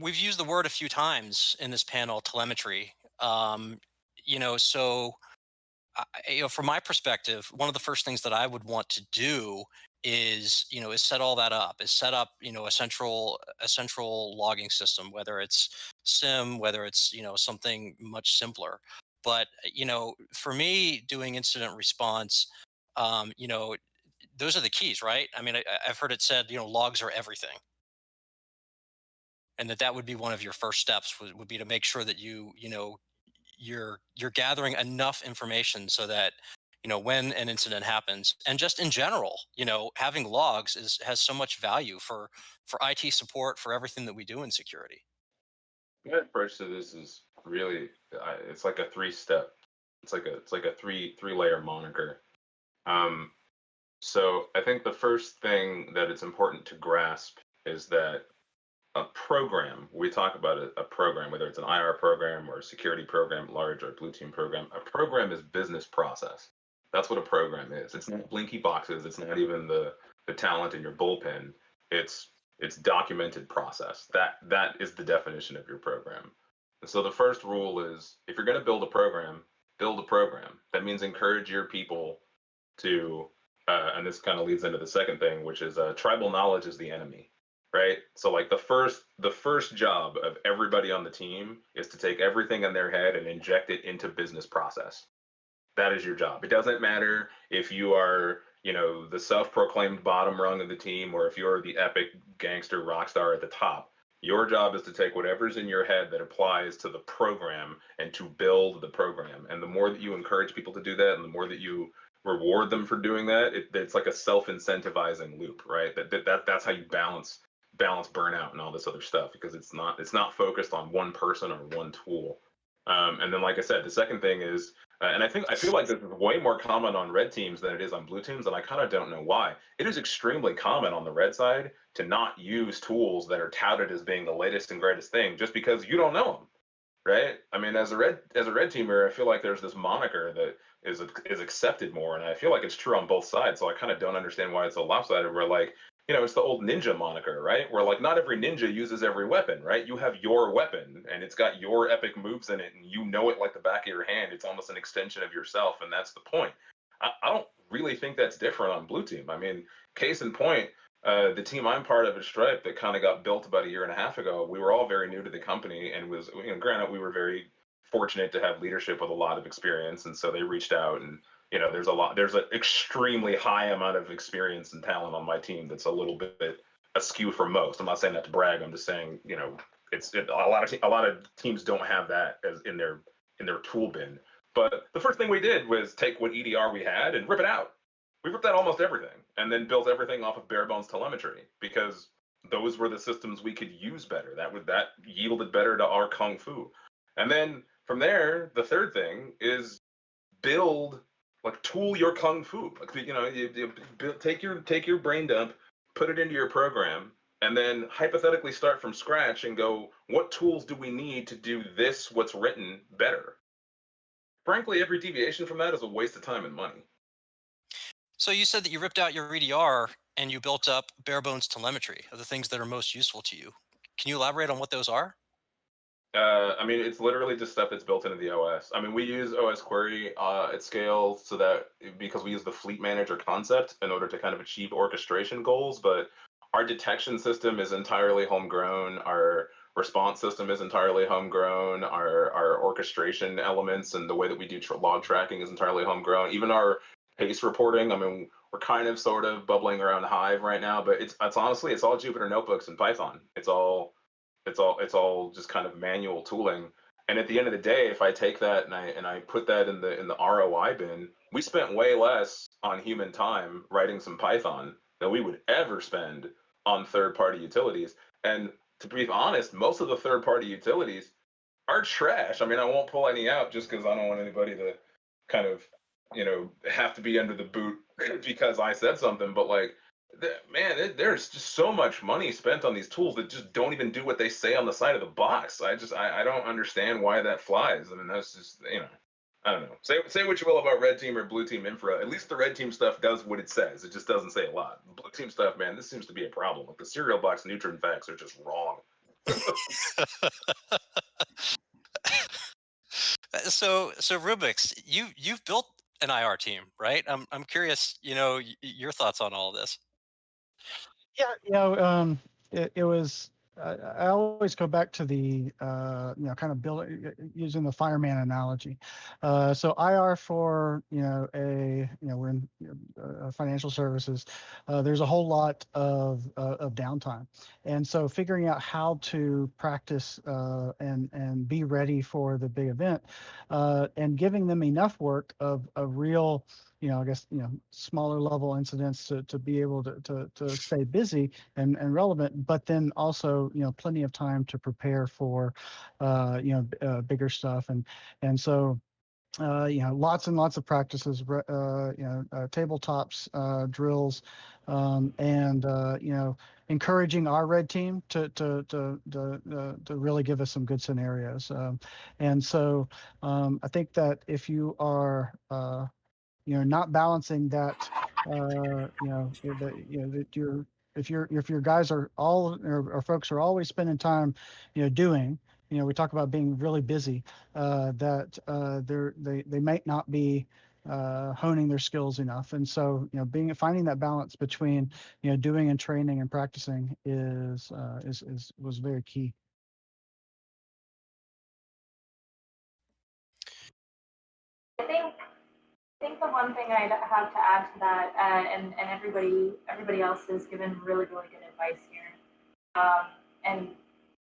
we've used the word a few times in this panel, telemetry. So from my perspective, one of the first things that I would want to do is set all that up, is set up a central logging system, whether it's SIM, whether it's something much simpler. But for me, doing incident response, those are the keys, right? I mean, I've heard it said, logs are everything, and that would be one of your first steps, would be to make sure that you're gathering enough information so that when an incident happens, and just in general, having logs has so much value for IT support, for everything that we do in security. My approach to this is really, it's like a three-step. It's like a three layer moniker. Um, so I think the first thing that it's important to grasp is that a program, we talk about a program, whether it's an IR program or a security program, large or blue team program, a program is business process. That's what a program is. It's not blinky boxes. It's not even the talent in your bullpen. It's documented process. That is the definition of your program. And so the first rule is, if you're going to build a program, build a program. That means encourage your people to, and this kind of leads into the second thing, which is tribal knowledge is the enemy, right? So like the first job of everybody on the team is to take everything in their head and inject it into business process. That is your job. It doesn't matter if you are, the self-proclaimed bottom rung of the team, or if you're the epic gangster rock star at the top. Your job is to take whatever's in your head that applies to the program and to build the program. And the more that you encourage people to do that, and the more that you reward them for doing that, it's like a self-incentivizing loop, right? That's how you balance burnout and all this other stuff, because it's not focused on one person or one tool. And then, like I said, the second thing is, and I feel like this is way more common on red teams than it is on blue teams, and I kind of don't know why. It is extremely common on the red side to not use tools that are touted as being the latest and greatest thing, just because you don't know them, right? I mean, as a red teamer, I feel like there's this moniker that is accepted more, and I feel like it's true on both sides. So I kind of don't understand why it's so lopsided. Where, like, it's the old ninja moniker, right? Where, like, not every ninja uses every weapon, right? You have your weapon and it's got your epic moves in it, and you know it like the back of your hand. It's almost an extension of yourself, and that's the point. I don't really think that's different on blue team. I mean, case in point, the team I'm part of at Stripe, that kind of got built about a year and a half ago, we were all very new to the company, and granted, we were very fortunate to have leadership with a lot of experience, and so they reached out, and there's an extremely high amount of experience and talent on my team that's a little bit askew for most. I'm not saying that to brag. I'm just saying, a lot of teams don't have that as in their tool bin. But the first thing we did was take what EDR we had and rip it out. We ripped out almost everything, and then built everything off of bare bones telemetry, because those were the systems we could use better. That yielded better to our kung fu. And then from there, the third thing is build, like, tool your kung fu. Like, you take your brain dump, put it into your program, and then hypothetically start from scratch and go, what tools do we need to do this, what's written, better? Frankly, every deviation from that is a waste of time and money. So you said that you ripped out your EDR and you built up bare bones telemetry of the things that are most useful to you. Can you elaborate on what those are? I mean, it's literally just stuff that's built into the OS. I mean, we use OS query at scale so that because we use the fleet manager concept in order to kind of achieve orchestration goals, but our detection system is entirely homegrown. Our response system is entirely homegrown. Our orchestration elements and the way that we do log tracking is entirely homegrown. Even our pace reporting, I mean, we're kind of sort of bubbling around Hive right now, but it's honestly, it's all Jupyter notebooks and Python. It's all just kind of manual tooling. And at the end of the day, if I take that and I put that in the ROI bin, we spent way less on human time writing some Python than we would ever spend on third-party utilities. And to be honest, most of the third-party utilities are trash. I mean, I won't pull any out just because I don't want anybody to kind of, have to be under the boot because I said something. But like, man, there's just so much money spent on these tools that just don't even do what they say on the side of the box. I don't understand why that flies. I mean, that's just, I don't know. Say what you will about red team or blue team infra. At least the red team stuff does what it says. It just doesn't say a lot. The blue team stuff, man, this seems to be a problem. Like the cereal box nutrient facts are just wrong. So Rubix, you've built an IR team, right? I'm curious, your thoughts on all of this. Yeah, it was. I always go back to the kind of using the fireman analogy. So IR for we're in financial services. There's a whole lot of downtime, and so figuring out how to practice and be ready for the big event, and giving them enough work of real, I guess, smaller level incidents to be able to stay busy and relevant, but then also, plenty of time to prepare for, bigger stuff. And so, lots and lots of practices, tabletops, drills, and, encouraging our red team to really give us some good scenarios. And so I think that if you are, not balancing that, that you're, if your guys are all, or folks are always spending time, doing, we talk about being really busy, that they might not be honing their skills enough. And so, finding that balance between, doing and training and practicing was very key. I think the one thing I'd have to add to that, and everybody else has given really good advice here, and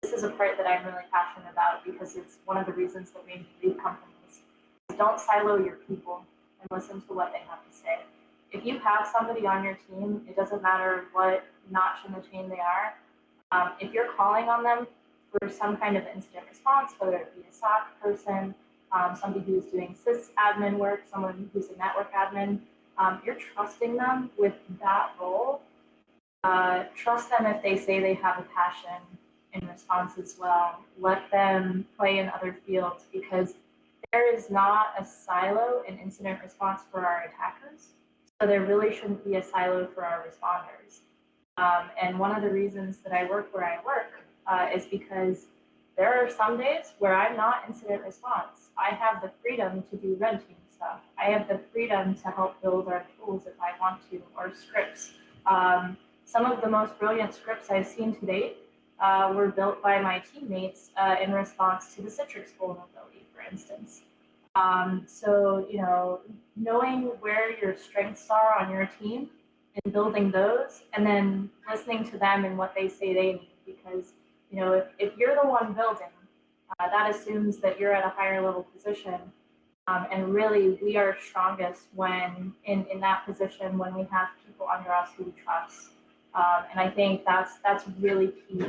this is a part that I'm really passionate about because it's one of the reasons that made me leave companies. Don't silo your people and listen to what they have to say. If you have somebody on your team, it doesn't matter what notch in the chain they are. If you're calling on them for some kind of incident response, whether it be a SOC person, somebody who's doing sysadmin work, someone who's a network admin, you're trusting them with that role. Trust them if they say they have a passion in response as well. Let them play in other fields because there is not a silo in incident response for our attackers. So there really shouldn't be a silo for our responders. And one of the reasons that I work where I work is because there are some days where I'm not incident response. I have the freedom to do red team stuff. I have the freedom to help build our tools if I want to, or scripts. Some of the most brilliant scripts I've seen to date were built by my teammates in response to the Citrix vulnerability, for instance. So, knowing where your strengths are on your team and building those, and then listening to them and what they say they need, because if you're the one building, that assumes that you're at a higher level position. And really, we are strongest when in that position when we have people under us who we trust. And I think that's really key.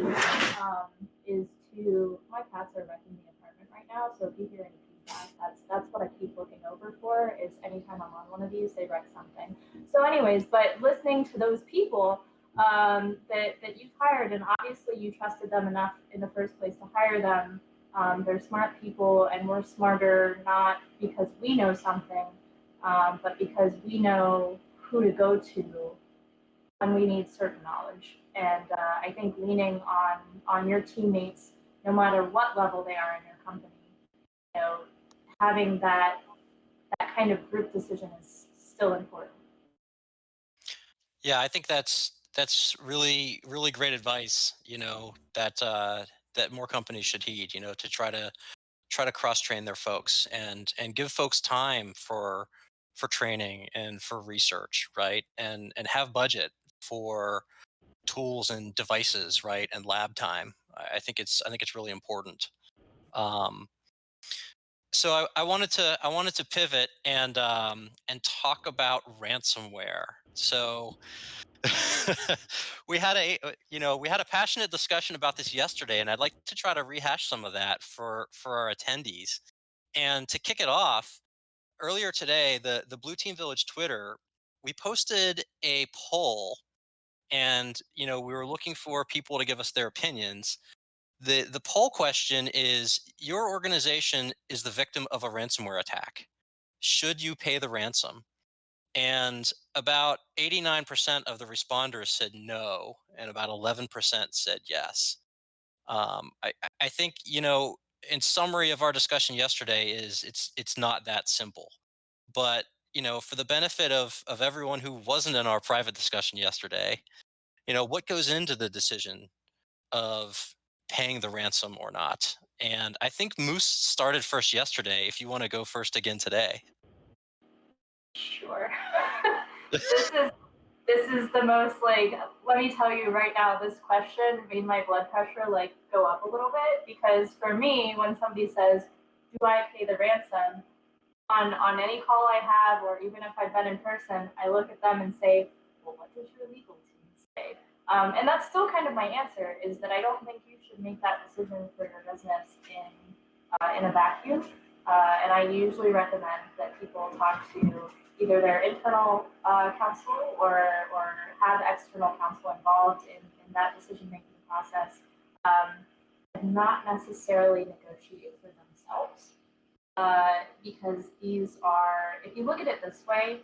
Is to my cats are wrecking the apartment right now, so if you hear any feedback, that's what I keep looking over for. Is anytime I'm on one of these, they wreck something. So, anyways, but listening to those people. that you've hired, and obviously you trusted them enough in the first place to hire them. They're smart people, and we're smarter not because we know something, but because we know who to go to when we need certain knowledge. And I think leaning on your teammates, no matter what level they are in your company, you know, having that kind of group decision is still important. Yeah, I think that's really great advice. That more companies should heed. To try to cross train their folks and give folks time for training and for research, right? And have budget for tools and devices, right? And lab time. I think it's really important. Um, so I wanted to pivot and talk about ransomware. So we had a passionate discussion about this yesterday, and I'd like to try to rehash some of that for our attendees. And to kick it off, earlier today, the Blue Team Village Twitter, we posted a poll, and we were looking for people to give us their opinions. The poll question is: your organization is the victim of a ransomware attack. Should you pay the ransom? And about 89% of the responders said no, and about 11% said yes. I think, in summary of our discussion yesterday, is it's not that simple. But for the benefit of everyone who wasn't in our private discussion yesterday, what goes into the decision of paying the ransom or not? And I think Moose started first yesterday. If you want to go first again today. Sure. this is this is the most, like, let me tell you right now, this question made my blood pressure like go up a little bit, because for me, when somebody says, do I pay the ransom, on any call I have, or even if I've been in person, I look at them and say, well, what does your legal team say? And that's still kind of my answer, is that I don't think you should make that decision for your business in a vacuum. And I usually recommend that people talk to either their internal counsel, or have external counsel involved in that decision-making process, and not necessarily negotiate for themselves. Because these are, if you look at it this way,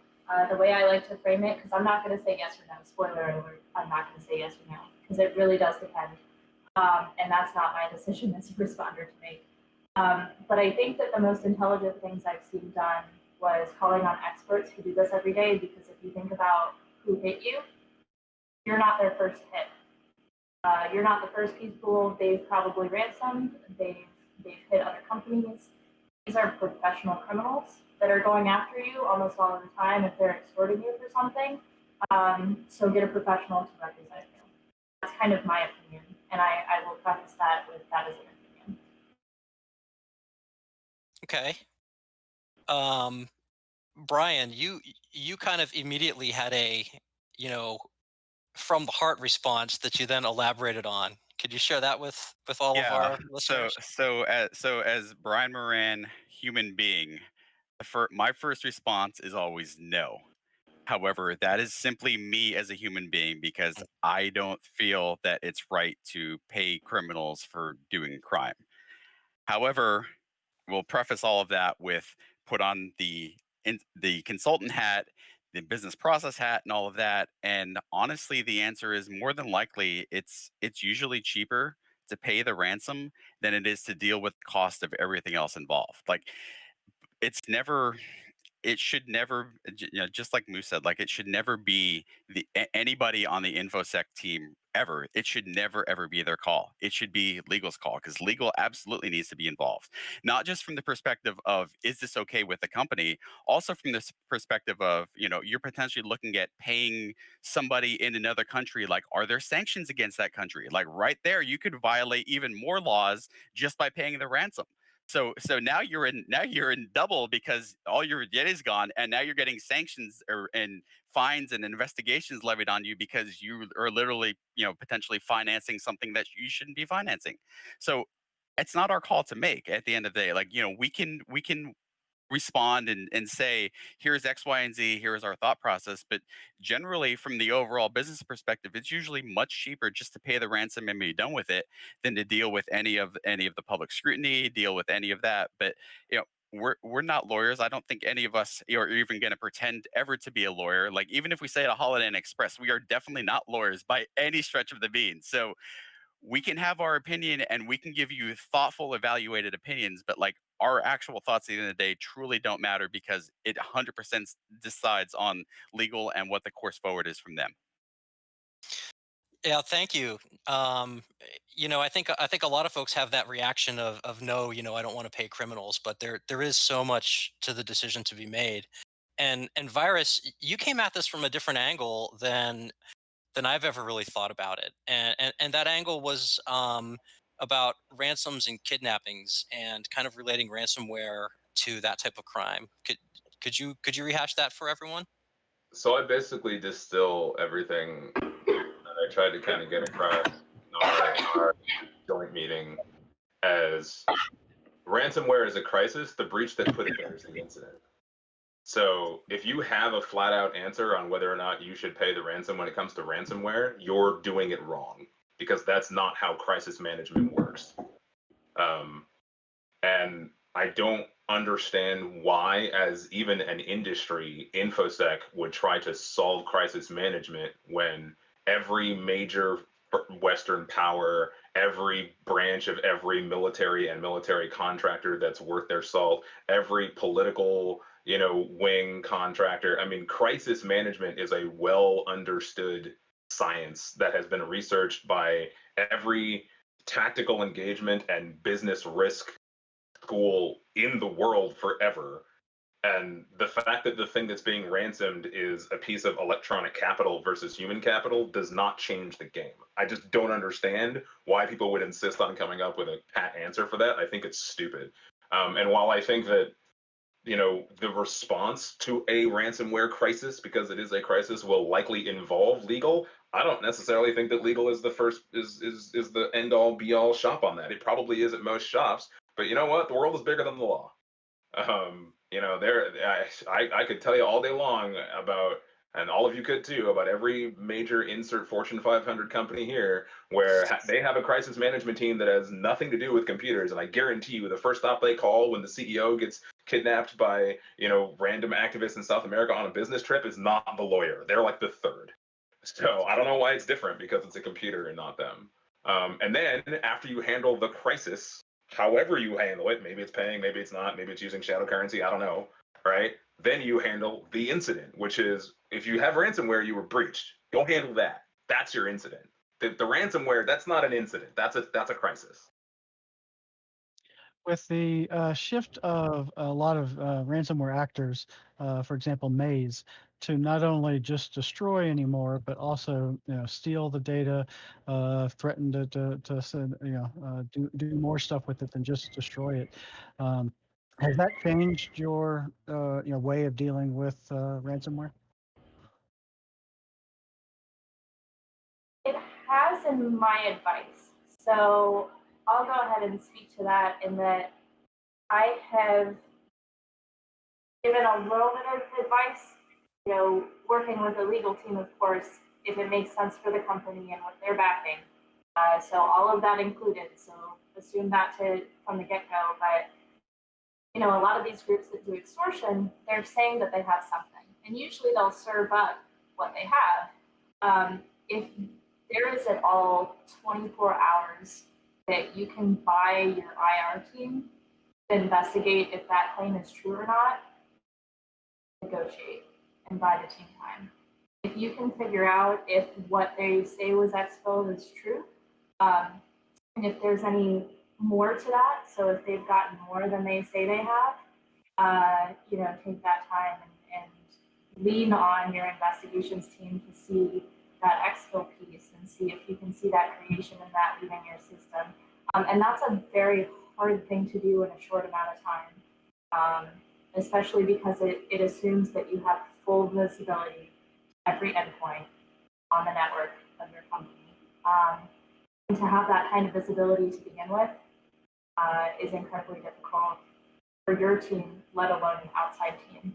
the way I like to frame it, because I'm not going to say yes or no, spoiler alert, I'm not going to say yes or no, because it really does depend. And that's not my decision as a responder to make. But I think that the most intelligent things I've seen done was calling on experts who do this every day, because if you think about who hit you, you're not their first hit. You're not the first people they've probably ransomed. They've hit other companies. These are professional criminals that are going after you almost all of the time if they're extorting you for something. So get a professional to represent you. That's kind of my opinion, and I will preface that with that as an opinion. Okay. Brian, you kind of immediately had a, you know, from the heart response that you then elaborated on. Could you share that with all of Yeah. our So listeners? as Brian Moran, human being, my first response is always no. However, that is simply me as a human being, because I don't feel that it's right to pay criminals for doing crime. However, we'll preface all of that with put on the consultant hat, the business process hat, and all of that. And honestly, the answer is more than likely it's usually cheaper to pay the ransom than it is to deal with the cost of everything else involved. Like, it's never it should never, just like Moose said, like, it should never be anybody on the infosec team ever. It should never ever be their call. It should be legal's call, because legal absolutely needs to be involved, not just from the perspective of, is this okay with the company, also from this perspective of, you're potentially looking at paying somebody in another country. Like, are there sanctions against that country? Like, right there, you could violate even more laws just by paying the ransom. So now you're in double, because all your debt is gone, and now you're getting sanctions and fines and investigations levied on you, because you are literally, potentially financing something that you shouldn't be financing. So it's not our call to make at the end of the day. Like, we can respond and say, here's X, Y, and Z, here's our thought process. But generally, from the overall business perspective, it's usually much cheaper just to pay the ransom and be done with it than to deal with any of the public scrutiny, deal with any of that. But you know, we're not lawyers. I don't think any of us are even going to pretend ever to be a lawyer. Like even if we say at a Holiday Inn Express, we are definitely not lawyers by any stretch of the means. So we can have our opinion and we can give you thoughtful, evaluated opinions, but like our actual thoughts at the end of the day truly don't matter because it 100% decides on legal and what the course forward is from them. Yeah, thank you. I think a lot of folks have that reaction of no, I don't want to pay criminals, but there is so much to the decision to be made. And Virus, you came at this from a different angle than I've ever really thought about it. And that angle was about ransoms and kidnappings and kind of relating ransomware to that type of crime. Could you rehash that for everyone? So I basically distill everything that I tried to kind of get across in our joint meeting as ransomware is a crisis. The breach that put it there is the incident. So if you have a flat out answer on whether or not you should pay the ransom when it comes to ransomware, you're doing it wrong because that's not how crisis management works. And I don't understand why, as even an industry, InfoSec would try to solve crisis management when every major Western power, every branch of every military and military contractor that's worth their salt, every political, wing contractor. I mean, crisis management is a well understood science that has been researched by every tactical engagement and business risk school in the world forever. And the fact that the thing that's being ransomed is a piece of electronic capital versus human capital does not change the game. I just don't understand why people would insist on coming up with a pat answer for that. I think it's stupid. And while I think that the response to a ransomware crisis, because it is a crisis, will likely involve legal, I don't necessarily think that legal is the first is the end all be all shop on that. It probably is at most shops, but you know what? The world is bigger than the law. I could tell you all day long about, and all of you could too, about every major insert Fortune 500 company here where they have a crisis management team that has nothing to do with computers. And I guarantee you the first stop they call when the CEO gets kidnapped by, random activists in South America on a business trip is not the lawyer. They're like the third. So I don't know why it's different because it's a computer and not them. And then after you handle the crisis, however you handle it, maybe it's paying, maybe it's not, maybe it's using shadow currency, I don't know, right? Then you handle the incident, which is if you have ransomware, you were breached. Go handle that. That's your incident. The ransomware, that's not an incident. That's a crisis. With the shift of a lot of ransomware actors, for example, Maze, to not only just destroy anymore, but also steal the data, threaten to send, do more stuff with it than just destroy it. Has that changed your way of dealing with ransomware? It has in my advice. So I'll go ahead and speak to that in that I have given a little bit of advice, working with a legal team, of course, if it makes sense for the company and what they're backing. So all of that included. So assume that from the get-go. But a lot of these groups that do extortion, they're saying that they have something, and usually they'll serve up what they have. If there is at all 24 hours that you can buy your IR team to investigate if that claim is true or not, negotiate and buy the team time. If you can figure out if what they say was exfilled is true, and if there's any more to that, so if they've gotten more than they say they have, take that time and lean on your investigations team to see that exfil piece and see if you can see that creation and that leaving your system. And that's a very hard thing to do in a short amount of time, especially because it assumes that you have full visibility to every endpoint on the network of your company. And to have that kind of visibility to begin with is incredibly difficult. for your team, let alone an outside team.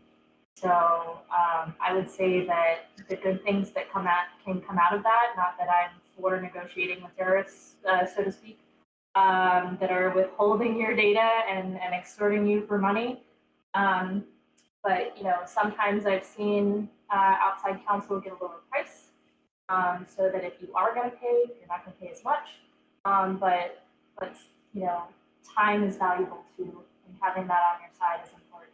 So I would say that the good things that can come out of that, not that I'm for negotiating with terrorists, so to speak, that are withholding your data and extorting you for money. But sometimes I've seen outside counsel get a lower price, so that if you are going to pay, you're not going to pay as much. But time is valuable too, and having that on your side is important.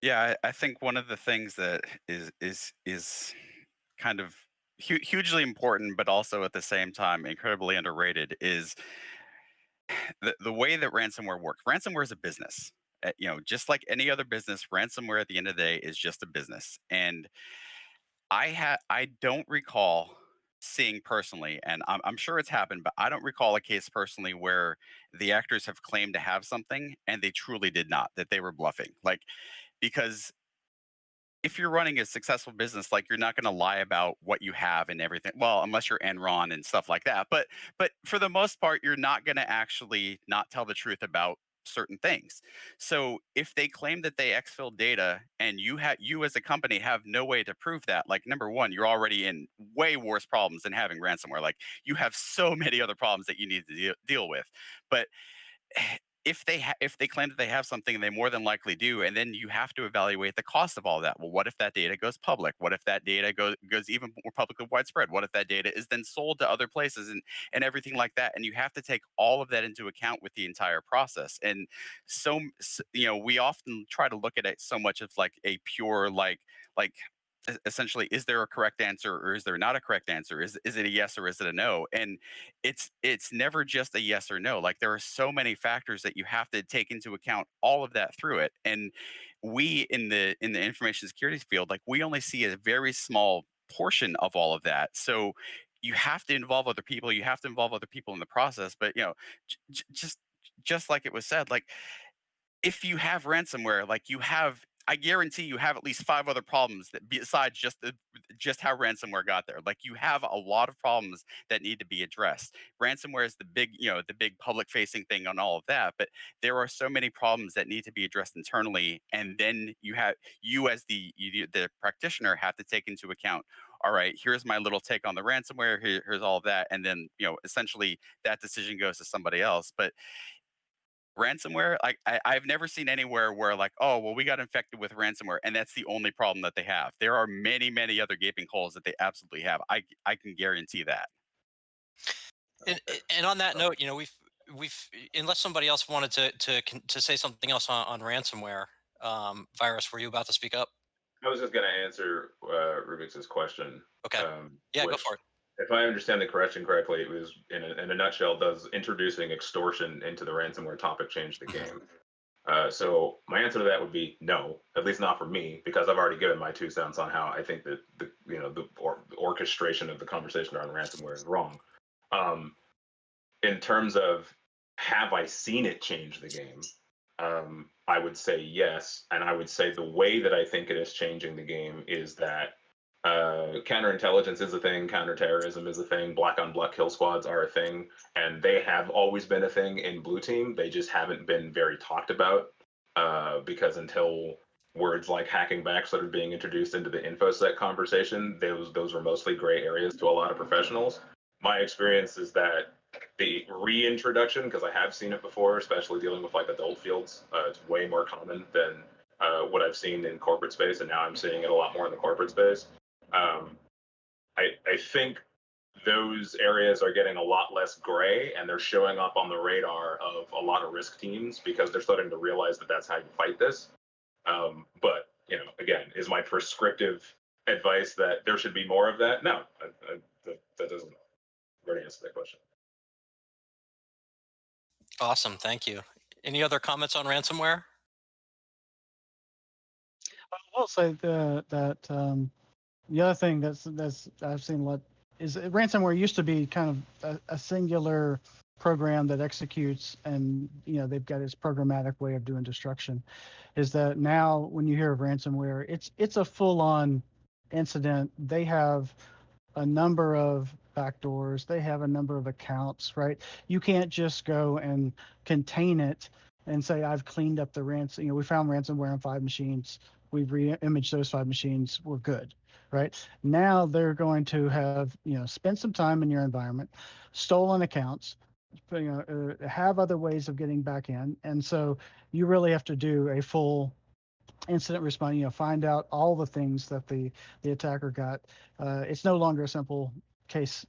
Yeah, I think one of the things that is kind of hugely important, but also at the same time incredibly underrated, is the way that ransomware works. Ransomware is a business. Just like any other business, ransomware at the end of the day is just a business. And I don't recall seeing personally, and I'm sure it's happened, but I don't recall a case personally where the actors have claimed to have something and they truly did not, that they were bluffing. Like, because if you're running a successful business, like, you're not going to lie about what you have and everything. Well, unless you're Enron and stuff like that. But for the most part, you're not going to actually not tell the truth about certain things. So if they claim that they exfil data and you as a company have no way to prove that, like, number one, you're already in way worse problems than having ransomware. Like, you have so many other problems that you need to deal with. But if they claim that they have something, they more than likely do, and then you have to evaluate the cost of all that. Well, what if that data goes public? What if that data goes even more publicly widespread? What if that data is then sold to other places and everything like that? And you have to take all of that into account with the entire process. And we often try to look at it so much as like a pure essentially, is there a correct answer or is there not a correct answer? Is it a yes or is it a no? And it's never just a yes or no. Like, there are so many factors that you have to take into account, all of that through it. And we in the information security field, like, we only see a very small portion of all of that. So you have to involve other people. You have to involve other people in the process. But just like it was said, like, if you have ransomware, like, I guarantee you have at least 5 other problems that besides just how ransomware got there. Like, you have a lot of problems that need to be addressed. Ransomware is the big public facing thing on all of that, but there are so many problems that need to be addressed internally, and then you as the practitioner have to take into account, all right, here's my little take on the ransomware, here's all of that, and then essentially that decision goes to somebody else. But ransomware, I've never seen anywhere where, like, oh, well, we got infected with ransomware and that's the only problem that they have. There are many, many other gaping holes that they absolutely have. I can guarantee that. And on that note, we've unless somebody else wanted to say something else on ransomware, Virus, were you about to speak up? I was just going to answer Rubik's question. Okay. Yeah, go which, for it. if I understand the question correctly, it was in a nutshell, does introducing extortion into the ransomware topic change the game? So my answer to that would be no, at least not for me, because I've already given my 2 cents on how I think that the orchestration of the conversation around ransomware is wrong. In terms of, have I seen it change the game? I would say yes, and I would say the way that I think it is changing the game is that counterintelligence is a thing, counterterrorism is a thing, black on black kill squads are a thing, and they have always been a thing in Blue Team. They just haven't been very talked about because until words like hacking back started being introduced into the InfoSec conversation, those were mostly gray areas to a lot of professionals. My experience is that the reintroduction, because I have seen it before, especially dealing with like adult fields, it's way more common than what I've seen in corporate space, and now I'm seeing it a lot more in the corporate space. I think those areas are getting a lot less gray, and they're showing up on the radar of a lot of risk teams because they're starting to realize that that's how you fight this. But again, is my prescriptive advice that there should be more of that? No, that doesn't really answer that question. Awesome, thank you. Any other comments on ransomware? I will say that the other thing that's I've seen a lot is ransomware used to be kind of a singular program that executes, and they've got its programmatic way of doing destruction. Is that now when you hear of ransomware, it's a full-on incident. They have a number of backdoors. They have a number of accounts, right? You can't just go and contain it and say, I've cleaned up the ransom. We found ransomware on 5 machines. We've re-imaged those 5 machines. We're good, right? Now they're going to have, spend some time in your environment, stolen accounts, have other ways of getting back in. And so you really have to do a full incident response, find out all the things that the attacker got. It's no longer a simple case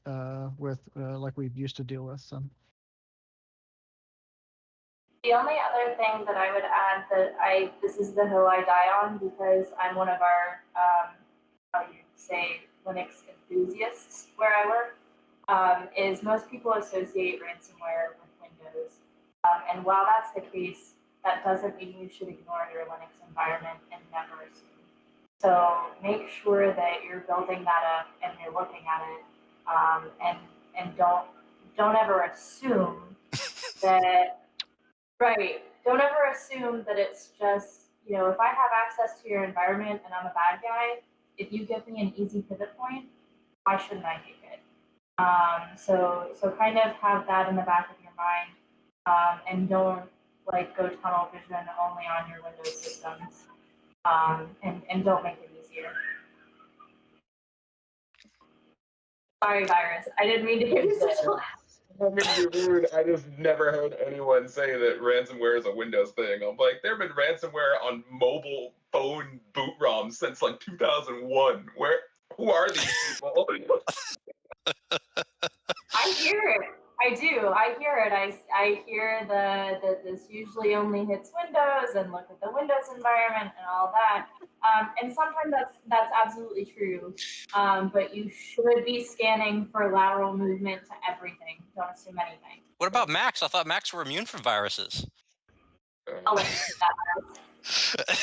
with like we used to deal with. So. The only other thing that I would add that this is the hill I die on because I'm one of our, how do you say, Linux enthusiasts where I work, is most people associate ransomware with Windows. And while that's the case, that doesn't mean you should ignore your Linux environment and never assume. So make sure that you're building that up and you're looking at it, and don't ever assume that. Right. Don't ever assume that it's just, if I have access to your environment and I'm a bad guy, if you give me an easy pivot point, why shouldn't I take it? So kind of have that in the back of your mind, and don't go tunnel vision only on your Windows systems, and don't make it easier. Sorry, virus. I didn't mean to give you such a laugh. I mean to be rude, I just never heard anyone say that ransomware is a Windows thing. I'm like, there have been ransomware on mobile phone boot ROMs since 2001. Who are these people? I hear it. I do. I hear it. I hear that this usually only hits Windows, and look at the Windows environment and all that. And sometimes that's absolutely true. But you should be scanning for lateral movement to everything. Don't assume anything. What about Macs? I thought Macs were immune from viruses. I'll let you do that.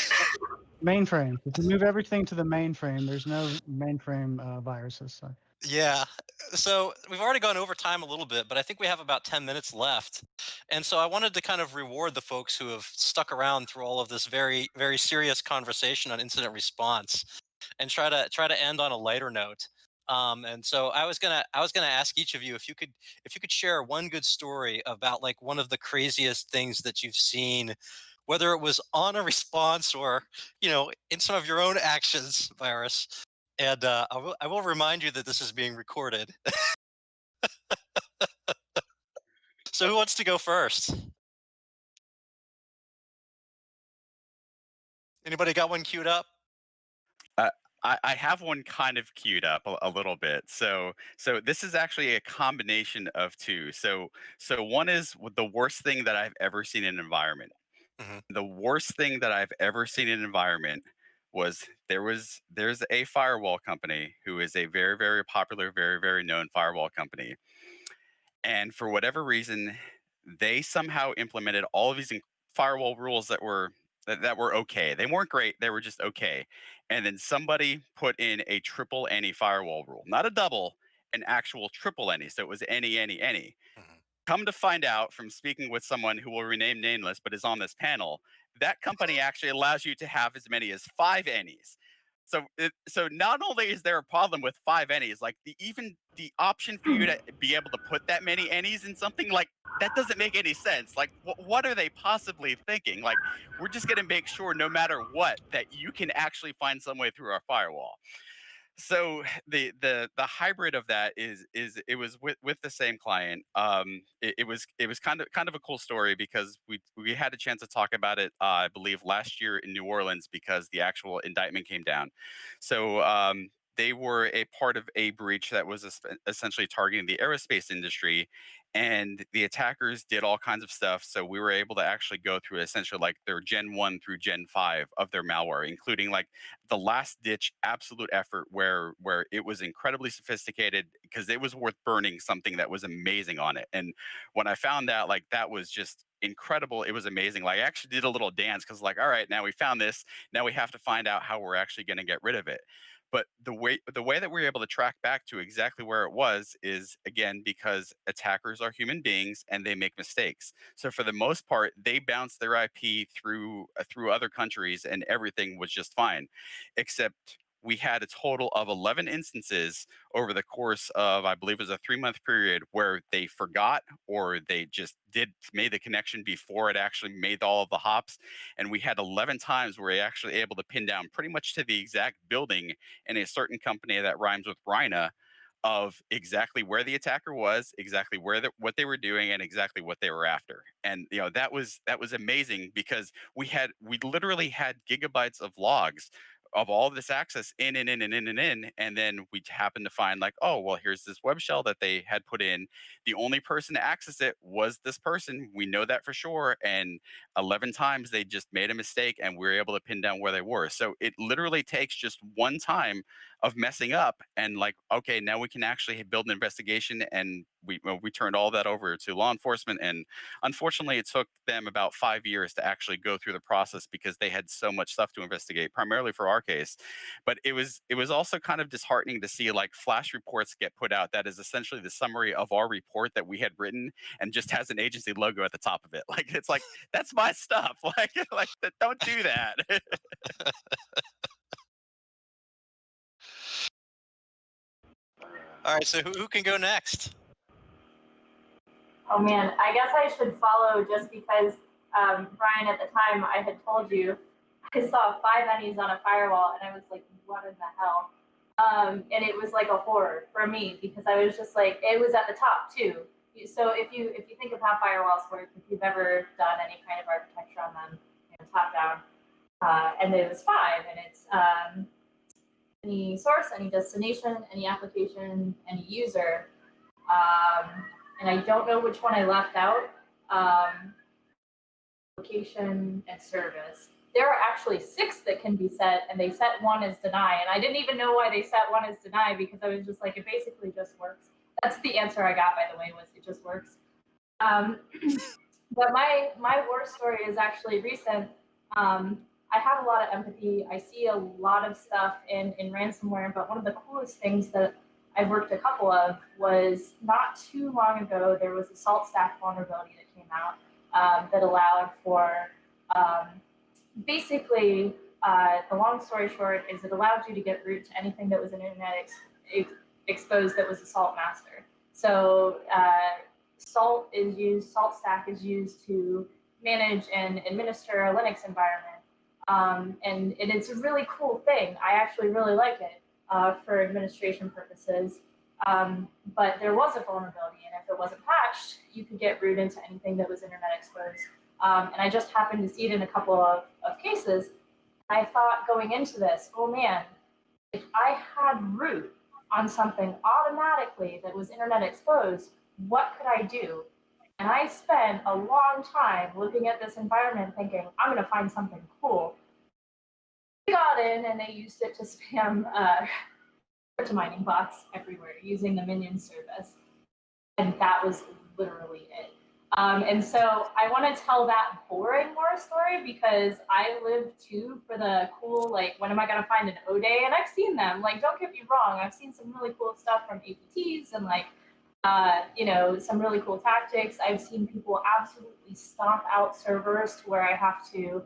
Mainframe. If you move everything to the mainframe, there's no mainframe viruses. So. Yeah. So we've already gone over time a little bit, but I think we have about 10 minutes left. And so I wanted to kind of reward the folks who have stuck around through all of this very, very serious conversation on incident response and try to end on a lighter note. And so I was gonna ask each of you if you could share one good story about one of the craziest things that you've seen, whether it was on a response or in some of your own actions, Virus. And I will remind you that this is being recorded. So who wants to go first? Anybody got one queued up? I have one kind of queued up a little bit. So this is actually a combination of two. So one is the worst thing that I've ever seen in an environment. Mhm. The worst thing that I've ever seen in an environment was there's a firewall company who is a very, very popular, very, very known firewall company. And for whatever reason, they somehow implemented all of these firewall rules that were okay. They weren't great, they were just okay. And then somebody put in a triple any firewall rule, not a double, an actual triple any. So it was any. Mhm. Come to find out from speaking with someone who will remain nameless but is on this panel, that company actually allows you to have as many as 5 NEs. So not only is there a problem with 5 NEs, even the option for you to be able to put that many NEs in something, that doesn't make any sense. What are they possibly thinking? We're just going to make sure no matter what that you can actually find some way through our firewall. So the hybrid of that is it was with the same client. It was kind of a cool story because we had a chance to talk about it, I believe last year in New Orleans, because the actual indictment came down. So they were a part of a breach that was essentially targeting the aerospace industry, and the attackers did all kinds of stuff. So we were able to actually go through essentially their Gen 1 through Gen 5 of their malware, including the last ditch absolute effort where it was incredibly sophisticated because it was worth burning something that was amazing on it. And when I found out, that was just incredible, it was amazing. I actually did a little dance because all right, now we found this, now we have to find out how we're actually going to get rid of it. But the way that we were able to track back to exactly where it was is, again, because attackers are human beings and they make mistakes. So for the most part, they bounced their IP through other countries and everything was just fine, except we had a total of 11 instances over the course of, I believe it was a 3-month period, where they forgot or they just made the connection before it actually made all of the hops. And we had 11 times where we actually able to pin down pretty much to the exact building in a certain company that rhymes with Rhina, of exactly where the attacker was, exactly what they were doing, and exactly what they were after. And that was amazing, because we literally had gigabytes of logs of all this access in, and then we happened to find, like, oh well, here's this web shell that they had put in. The only person to access it was this person. We know that for sure. And 11 times they just made a mistake, and we were able to pin down where they were. So it literally takes just one time of messing up, and, like, okay, now we can actually build an investigation. And we turned all that over to law enforcement, and unfortunately it took them about 5 years to actually go through the process, because they had so much stuff to investigate, primarily for our case. But it was also kind of disheartening to see, like, flash reports get put out that is essentially the summary of our report that we had written, and just has an agency logo at the top of it. Like, it's like, that's my stuff. Like, don't do that. All right, so who can go next? Oh man, I guess I should follow just because, Brian, at the time I had told you I saw 5 Ennies on a firewall and I was like, what in the hell? And it was like a horror for me, because I was just like, it was at the top too. So if you think of how firewalls work, if you've ever done any kind of architecture on them, top down, and it was 5, and it's any source, any destination, any application, any user. And I don't know which one I left out. Location and service. There are actually 6 that can be set, and they set 1 as deny. And I didn't even know why they set 1 as deny, because I was just like, it basically just works. That's the answer I got, by the way, was it just works. But my war story is actually recent. I have a lot of empathy. I see a lot of stuff in ransomware, but one of the coolest things that I've worked a couple of was, not too long ago, there was a salt stack vulnerability that came out, that allowed for, basically, the long story short is it allowed you to get root to anything that was an internet exposed that was a salt master. So salt stack is used to manage and administer a Linux environment. And it's a really cool thing. I actually really like it for administration purposes. But there was a vulnerability, and if it wasn't patched, you could get root into anything that was internet exposed. And I just happened to see it in a couple of cases. I thought, going into this, oh man, if I had root on something automatically that was internet exposed, what could I do? And I spent a long time looking at this environment thinking, I'm going to find something cool. They got in and they used it to spam crypto mining bots everywhere using the Minion service. And that was literally it. And so I want to tell that boring war story, because I live too for the cool, like, when am I going to find an O day? And I've seen them. Like, don't get me wrong, I've seen some really cool stuff from APTs and, like, some really cool tactics. I've seen people absolutely stomp out servers to where I have to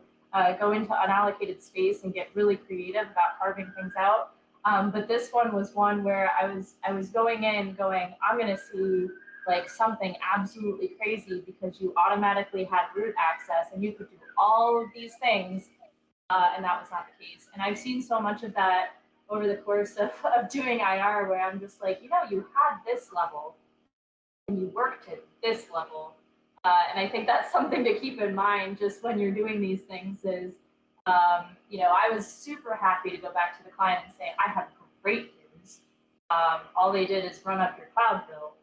go into unallocated space and get really creative about carving things out. But this one was one where I was going in going, I'm going to see like something absolutely crazy, because you automatically had root access and you could do all of these things, and that was not the case. And I've seen so much of that over the course of doing IR, where I'm just like, you had this level and you worked at this level. And I think that's something to keep in mind just when you're doing these things is, I was super happy to go back to the client and say, I have great news. All they did is run up your cloud bill.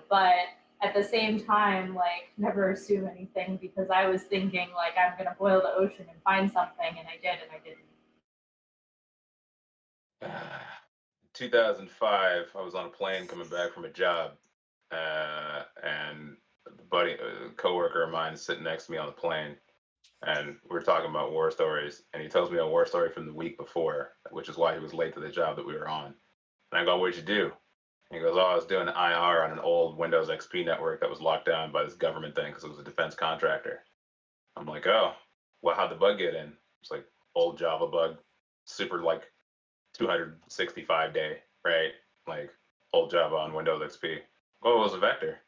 But at the same time, like, never assume anything, because I was thinking, like, I'm going to boil the ocean and find something, and I did, and I didn't. 2005, I was on a plane coming back from a job, and a coworker of mine is sitting next to me on the plane, and we're talking about war stories, and he tells me a war story from the week before, which is why he was late to the job that we were on. And I go, what'd you do? And he goes, oh, I was doing IR on an old Windows XP network that was locked down by this government thing because it was a defense contractor. I'm like, oh, well, how'd the bug get in? It's like, old Java bug, super, like, 265 day, right? Like old Java on Windows XP. What was a vector?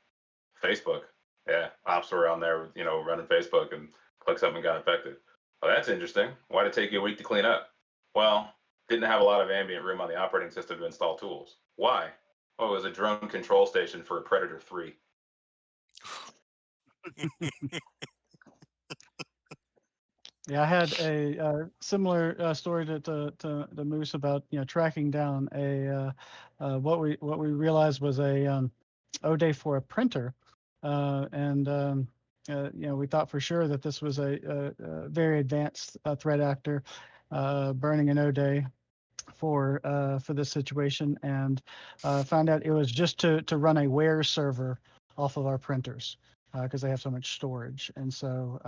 Facebook. Yeah, ops were on there, running Facebook and click something got infected. Well, that's interesting. Why did it take you a week to clean up? Well, didn't have a lot of ambient room on the operating system to install tools. Why? Well, it was a drone control station for a Predator 3. Yeah, I had a similar story to Moose about tracking down what we realized was a O-day for a printer, and we thought for sure that this was a very advanced threat actor burning an O-day for this situation, and found out it was just to run a where server off of our printers because they have so much storage. And so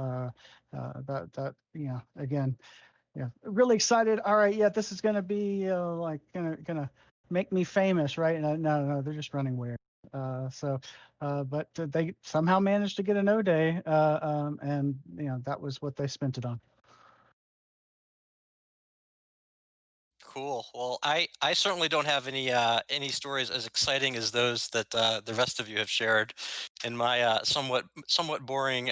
that again, really excited. All right, yeah, this is going to be like gonna make me famous, right? And no, they're just running where. But they somehow managed to get an O-day, and that was what they spent it on. Cool. Well, I certainly don't have any stories as exciting as those that the rest of you have shared in my somewhat boring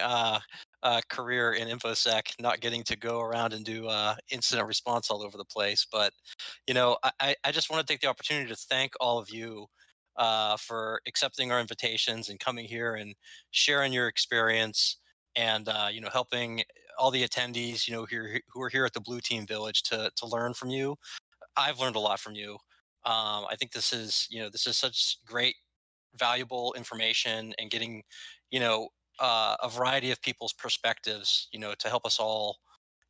career in InfoSec, not getting to go around and do incident response all over the place. But I just want to take the opportunity to thank all of you for accepting our invitations and coming here and sharing your experience, and helping all the attendees who are here at the Blue Team Village to learn from you. I've learned a lot from you. I think this is such great, valuable information, and getting, a variety of people's perspectives, to help us all,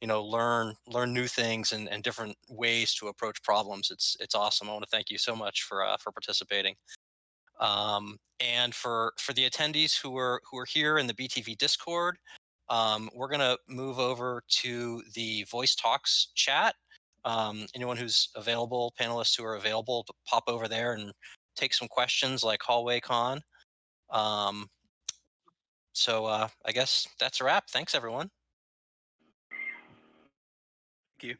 learn new things and different ways to approach problems. It's awesome. I want to thank you so much for participating. And for the attendees who are here in the BTV Discord, we're gonna move over to the Voice Talks chat. Anyone who's available, panelists who are available, to pop over there and take some questions like Hallway Con. So I guess that's a wrap. Thanks, everyone. Thank you.